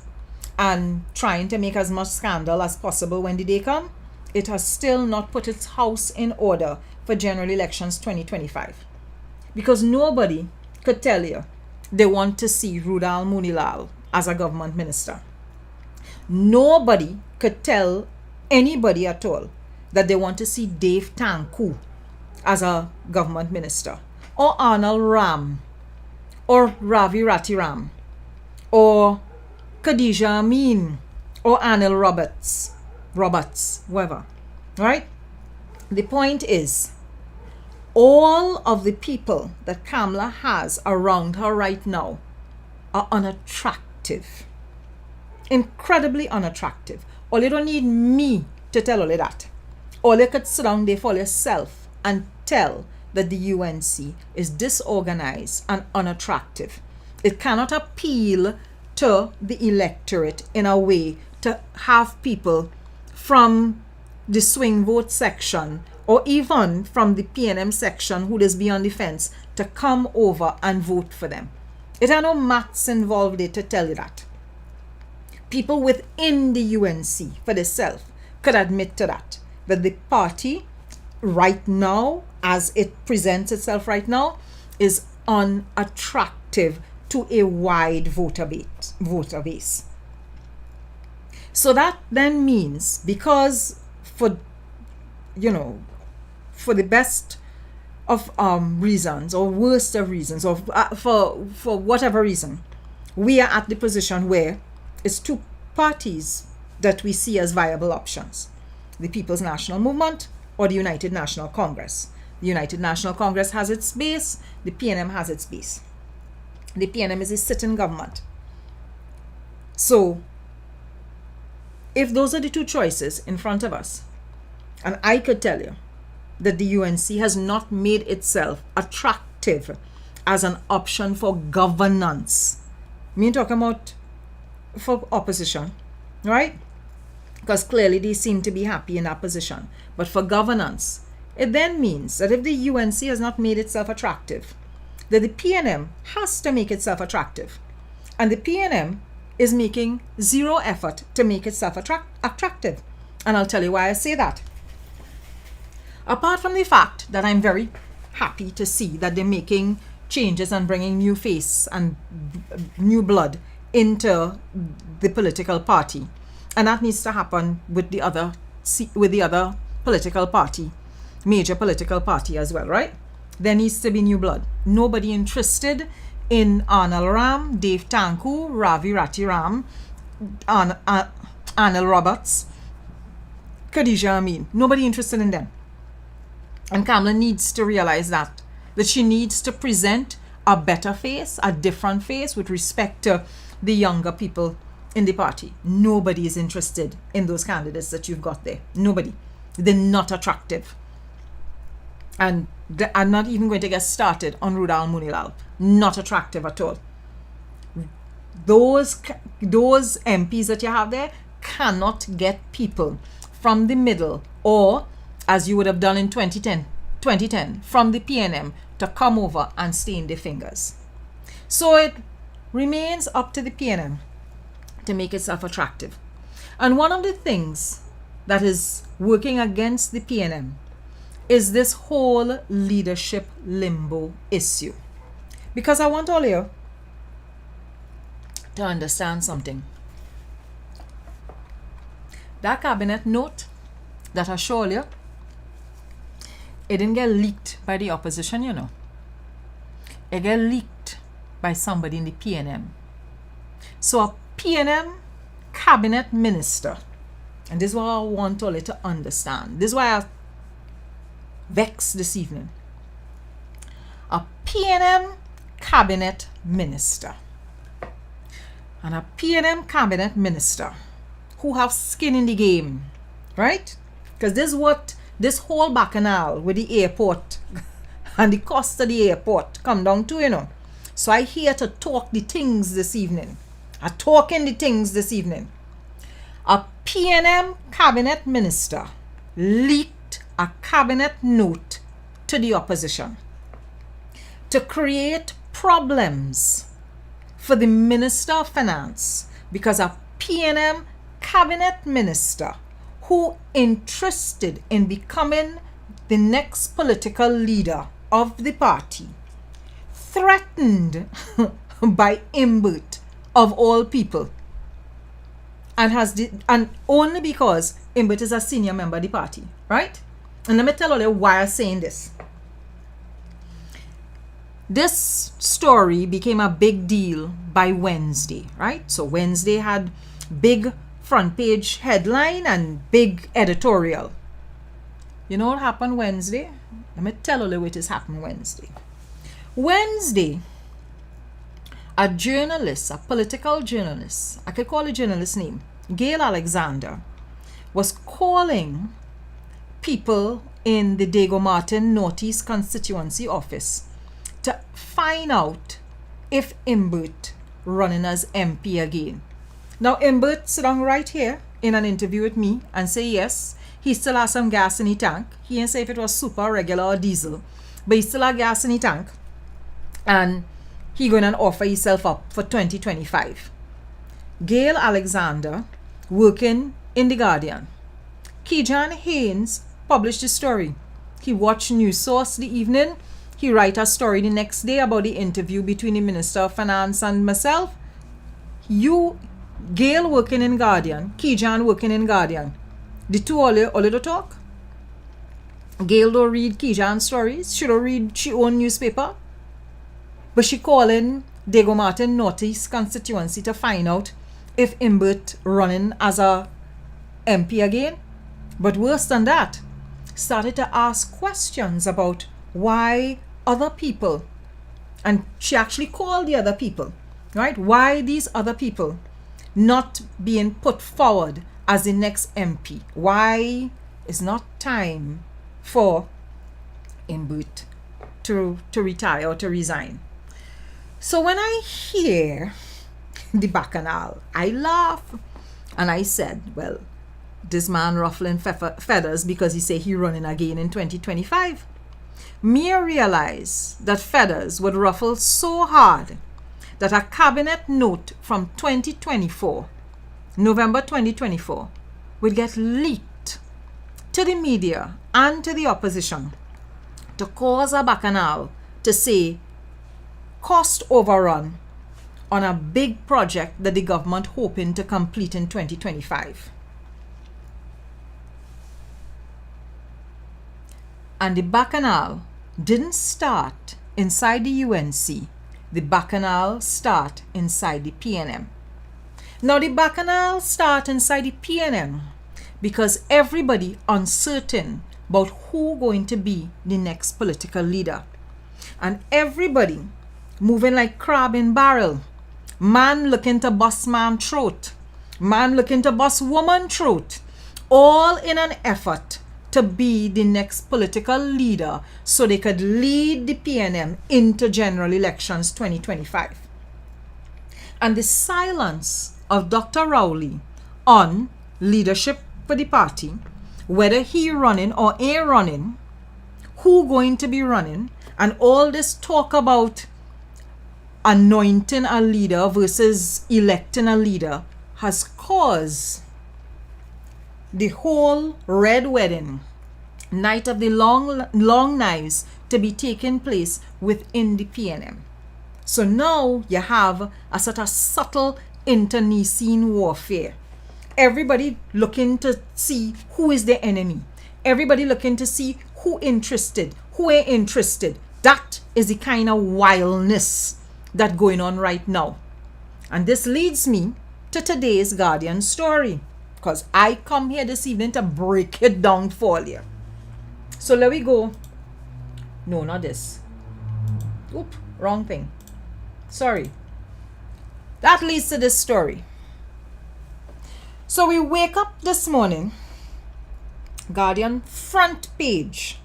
and trying to make as much scandal as possible when the day come, it has still not put its house in order for general elections 2025. Because nobody could tell you they want to see Rudal Munilal as a government minister. Nobody could tell anybody at all that they want to see Dave Tanku as a government minister, or Arnold Ram, or Ravi Ratiram, or Khadija Amin, or Anil Roberts, whoever. Right? The point is, all of the people that Kamala has around her right now are unattractive. Incredibly unattractive. All you don't need me to tell all of that. All you could sit down there for yourself and tell that the UNC is disorganized and unattractive. It cannot appeal to the electorate in a way to have people from the swing vote section or even from the PNM section who is beyond the fence to come over and vote for them. It are no maths involved there to tell you that. People within the UNC for themselves could admit to that the party right now, as it presents itself right now, is unattractive to a wide voter base. So that then means, because for the best of reasons or worst of reasons, or for whatever reason, we are at the position where it's two parties that we see as viable options: the People's National Movement or the United National Congress. The United National Congress has its base, the PNM has its base. The PNM is a sitting government. So if those are the two choices in front of us, and I could tell you that the UNC has not made itself attractive as an option for governance. Me talking about for opposition, right? Because clearly they seem to be happy in that position. But for governance, it then means that if the UNC has not made itself attractive, that the PNM has to make itself attractive. And the PNM is making zero effort to make itself attractive. And I'll tell you why I say that. Apart from the fact that I'm very happy to see that they're making changes and bringing new face and new blood into the political party, and that needs to happen with the other political party, major political party as well, right? There needs to be new blood. Nobody interested in Arnal Ram, Dave Tanku, Ravi Ratiram, Anil Roberts, Khadija Amin. Nobody interested in them. And Kamala needs to realize that she needs to present a better face, a different face with respect to the younger people in the party. Nobody is interested in those candidates that you've got there. Nobody. They're not attractive. And I'm not even going to get started on Rudal Munilal. Not attractive at all. Those MPs that you have there cannot get people from the middle, or as you would have done in 2010, from the PNM to come over and stain their fingers. So it remains up to the PNM to make itself attractive. And one of the things that is working against the PNM is this whole leadership limbo issue. Because I want all of you to understand something. That cabinet note that I showed you, it didn't get leaked by the opposition, you know. It got leaked by somebody in the PNM. So a PNM cabinet minister, and this is what I want all you to understand. This is why I vexed this evening. A PNM cabinet minister. And a PNM cabinet minister who have skin in the game, right? Because this is what this whole bacchanal with the airport and the cost of the airport come down to, you know. So I here to talk the things this evening. I'm talking the things this evening. A PNM cabinet minister leaked a cabinet note to the opposition to create problems for the Minister of Finance, because a PNM cabinet minister who interested in becoming the next political leader of the party, threatened by Imbert of all people, and only because Imbert is a senior member of the party, right? And let me tell you why I'm saying this. This story became a big deal by Wednesday, right? So Wednesday had big front page headline and big editorial. You know what happened Wednesday? Let me tell you what has happened Wednesday. Wednesday, a journalist, a political journalist, I could call a journalist name, Gail Alexander, was calling people in the Diego Martin Northeast constituency office to find out if Imbert running as MP again. Now Imbert sit down right here in an interview with me and say yes, he still has some gas in the tank. He didn't say if it was super, regular or diesel, but he still has gas in the tank. and he going to offer himself up for 2025. Gail Alexander working in The Guardian. Kijan Haynes published the story. He watched News Source the evening. He write a story the next day about the interview between the Minister of Finance and myself. Gail working in Guardian, Kijan working in Guardian. The two all the talk. Gail don't read Kijan's stories. She don't read she own newspaper. But she calling Diego Martin Northeast constituency to find out if Imbert running as a MP again. But worse than that, started to ask questions about why other people, and she actually called the other people, right? Why these other people not being put forward as the next MP? Why is not time for Imbert to retire or to resign? So when I hear the bacchanal, I laugh and I said, well, this man ruffling feathers because he say he running again in 2025. Me realize that feathers would ruffle so hard that a cabinet note from 2024, November 2024, would get leaked to the media and to the opposition to cause a bacchanal to say cost overrun on a big project that the government hoping to complete in 2025. And the bacchanal didn't start inside the UNC. The bacchanal start inside the PNM. Now the bacchanal start inside the PNM because everybody uncertain about who going to be the next political leader. And everybody moving like crab in barrel. Man looking to bust man throat. Man looking to bust woman throat. All in an effort to be the next political leader so they could lead the PNM into general elections 2025. And the silence of Dr. Rowley on leadership for the party, whether he running or ain't running, who going to be running, and all this talk about anointing a leader versus electing a leader has caused the whole red wedding, night of the long knives, to be taking place within the PNM. So now you have a sort of subtle internecine warfare. Everybody looking to see who is the enemy. Everybody looking to see who interested, who ain't interested. That is the kind of wildness that going on right now. And this leads me to today's Guardian story, because I come here this evening to break it down for you. So let we go. No, not this. Oop, wrong thing. Sorry. That leads to this story. So we wake up this morning, Guardian front page.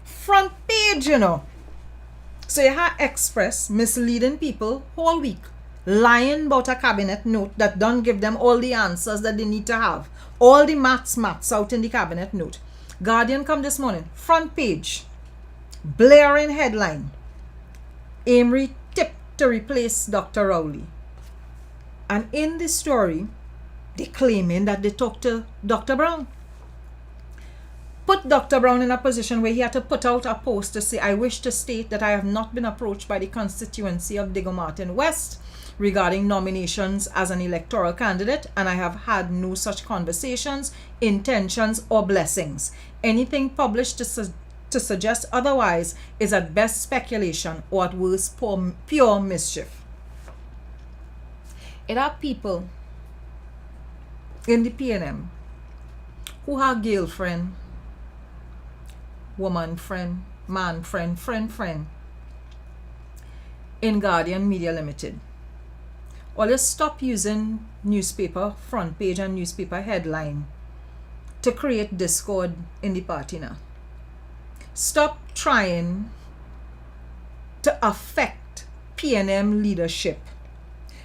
Front page, you know. So you have Express misleading people whole week, lying about a cabinet note that don't give them all the answers that they need to have. All the maths out in the cabinet note. Guardian come this morning, front page, blaring headline, Amory tipped to replace Dr. Rowley. And in this story, they claiming that they talked to Dr. Brown. Put Dr. Brown in a position where he had to put out a post to say, I wish to state that I have not been approached by the constituency of Diego Martin West regarding nominations as an electoral candidate, and I have had no such conversations, intentions, or blessings. Anything published to suggest otherwise is at best speculation or at worst pure mischief. It are people in the PNM who have girlfriend, woman friend, man friend, friend in Guardian Media Limited. Or let's stop using newspaper front page and newspaper headline to create discord in the party now. Stop trying to affect PNM leadership.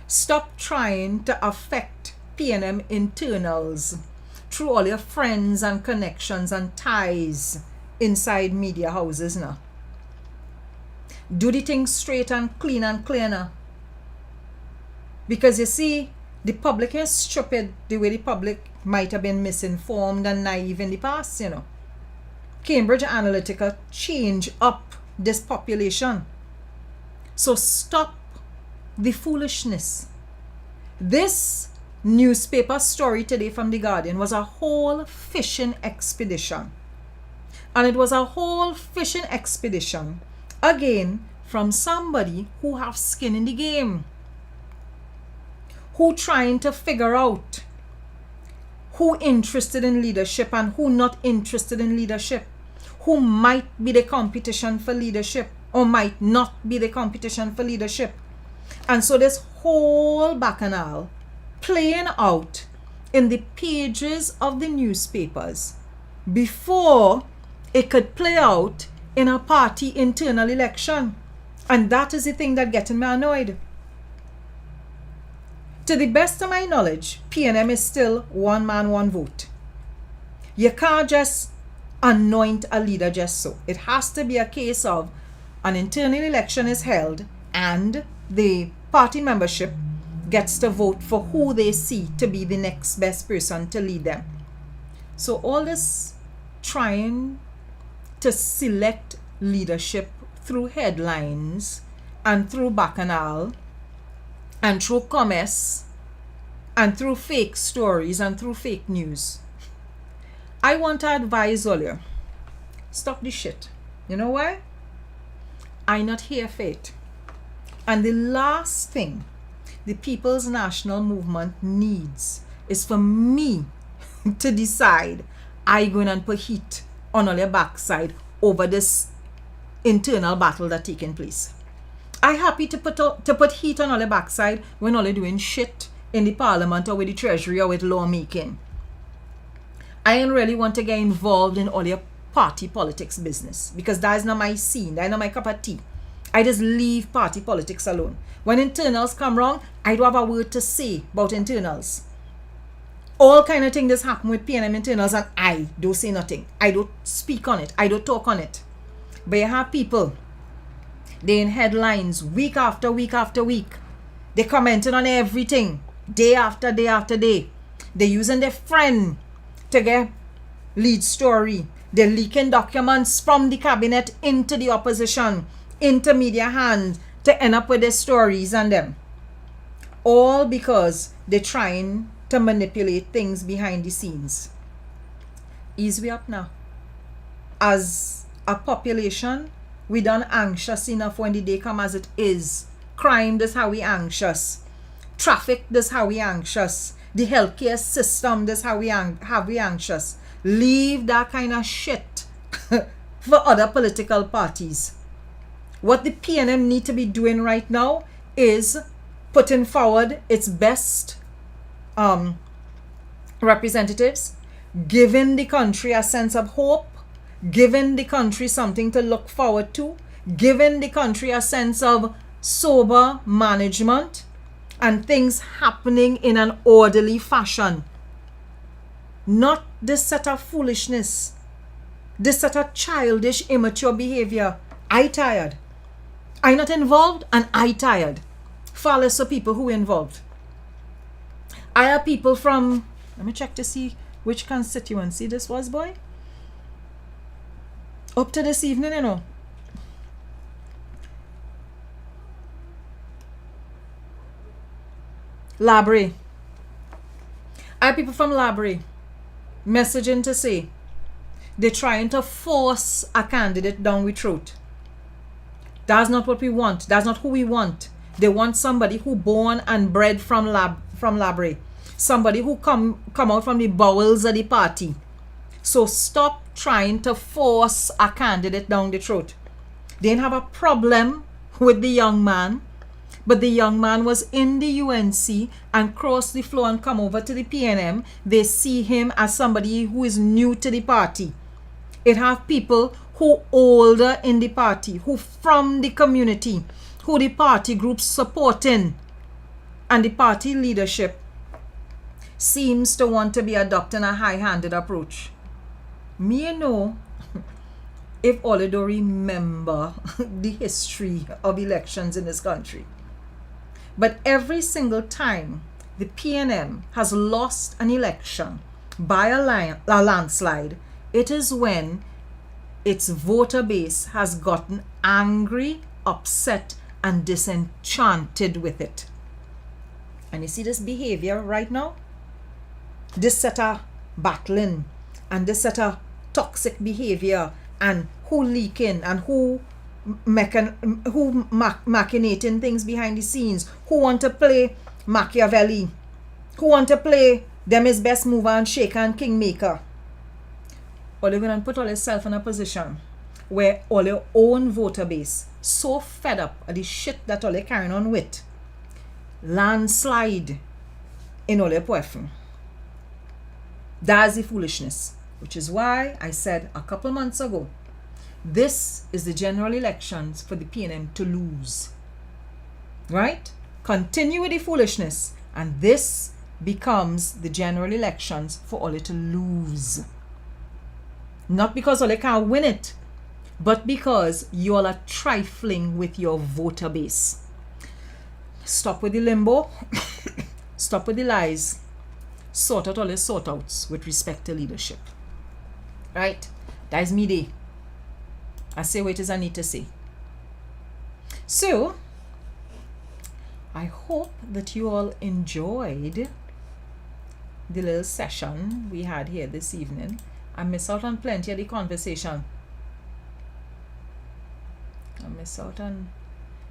Stop trying to affect PNM internals through all your friends and connections and ties inside media houses now. do the thing straight and clean and cleaner. Because you see, the public is stupid the way the public might have been misinformed and naive in the past, you know. Cambridge Analytica change up this population. So stop the foolishness. This newspaper story today from The Guardian was a whole fishing expedition. And it was a whole fishing expedition, again, from somebody who have skin in the game, who trying to figure out who interested in leadership and who not interested in leadership, who might be the competition for leadership or might not be the competition for leadership. And so this whole bacchanal playing out in the pages of the newspapers before it could play out in a party internal election. And that is the thing that getting me annoyed. To the best of my knowledge, PNM is still one man, one vote. You can't just anoint a leader just so. It has to be a case of an internal election is held and the party membership gets to vote for who they see to be the next best person to lead them. So all this trying to select leadership through headlines and through bacchanal and through commerce and through fake stories and through fake news. I want to advise all you, stop this shit. You know why? I not here for it. And the last thing the People's National Movement needs is for me to decide I going and put heat on all your backside over this internal battle that taking place. I happy to put heat on all your backside when all you're doing shit in the parliament or with the treasury or with lawmaking. I ain't really want to get involved in all your party politics business because that is not my scene, that is not my cup of tea. I just leave party politics alone. When internals come wrong, I don't have a word to say about internals. All kind of things that's happen with PNM internals and I don't say nothing. I don't speak on it. I don't talk on it. But you have people, they in headlines week after week after week. They commenting on everything day after day after day. They using their friend to get lead story. They're leaking documents from the cabinet into the opposition, into media hands to end up with their stories and them. All because they're trying to manipulate things behind the scenes. Ease we up now. As a population, we done anxious enough when the day come as it is. Crime, that's how we anxious. Traffic, that's how we anxious. The healthcare system, that's how we anxious. Leave that kind of shit for other political parties. What the PNM need to be doing right now is putting forward its best representatives, giving the country a sense of hope, giving the country something to look forward to, giving the country a sense of sober management and things happening in an orderly fashion. Not this set of foolishness, this set of childish, immature behavior. I tired. I not involved and I tired. Far less of people who involved. I have people from, let me check to see which constituency this was, boy. Up to this evening, you know. Labray. I have people from Labray messaging to say they're trying to force a candidate down with throat. That's not what we want. That's not who we want. They want somebody who born and bred from Labray. Somebody who come out from the bowels of the party. So stop trying to force a candidate down the throat. They didn't have a problem with the young man, but the young man was in the UNC and crossed the floor and come over to the PNM. They see him as somebody who is new to the party. It have people who older in the party, who from the community, who the party groups supporting, and the party leadership seems to want to be adopting a high-handed approach. Me, you know, if all don't remember the history of elections in this country. But every single time the PNM has lost an election by a landslide, it is when its voter base has gotten angry, upset, and disenchanted with it. And you see this behavior right now? This set of battling and this set of toxic behavior and who leaking and who machinating things behind the scenes, who want to play Machiavelli, who want to play them is best mover and shaker and kingmaker. Or they're going to put all yourself in a position where all your own voter base so fed up of the shit that all they're carrying on with, landslide in all your poefin. That's the foolishness, which is why I said a couple months ago, this is the general elections for the PNM to lose. Right? Continue with the foolishness, and this becomes the general elections for all it to lose. Not because all can't win it, but because you all are trifling with your voter base. Stop with the limbo. Stop with the lies. Sort out all the sort outs with respect to leadership. Right? That is me day. I say what it is I need to say. So, I hope that you all enjoyed the little session we had here this evening. I miss out on plenty of the conversation.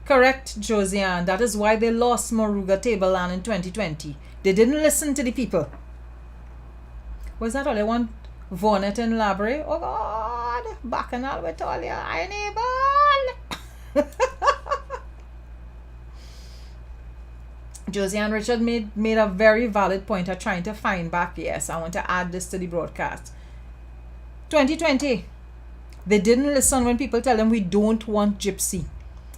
Correct, Josiane. That is why they lost Moruga Tableland in 2020. They didn't listen to the people. Was that all I want? Vonnet and Labre? Oh God! Bacchanal with all your iron ball. Josiane Richard made a very valid point of trying to find back. Yes, I want to add this to the broadcast. 2020. They didn't listen when people tell them we don't want gypsy.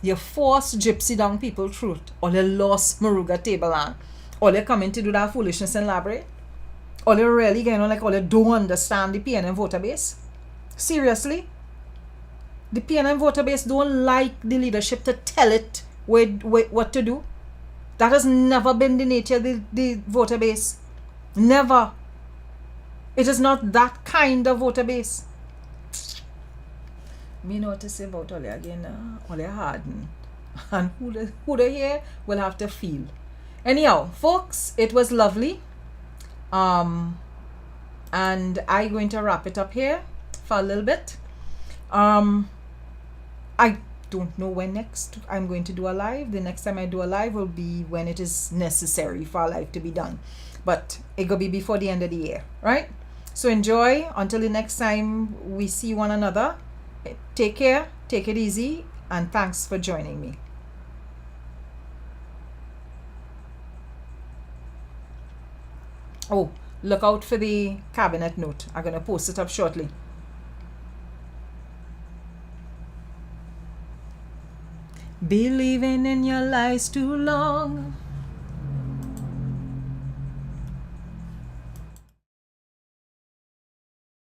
You force gypsy down people's throat, or they lost Moruga Tableland, or they coming to do that foolishness in Labre, or they really going on like all they don't understand the PNM voter base. Seriously? The PNM voter base don't like the leadership to tell it what to do. That has never been the nature of the voter base. Never. It is not that kind of voter base. Me know what to say about all again. All harden. And who they hear will have to feel. Anyhow, folks, it was lovely. And I'm going to wrap it up here for a little bit. I don't know when next I'm going to do a live. The next time I do a live will be when it is necessary for a live to be done. But it will be before the end of the year, right? So enjoy until the next time we see one another. Take care, take it easy, and thanks for joining me. Oh, look out for the cabinet note. I'm going to post it up shortly. Believing in your lies too long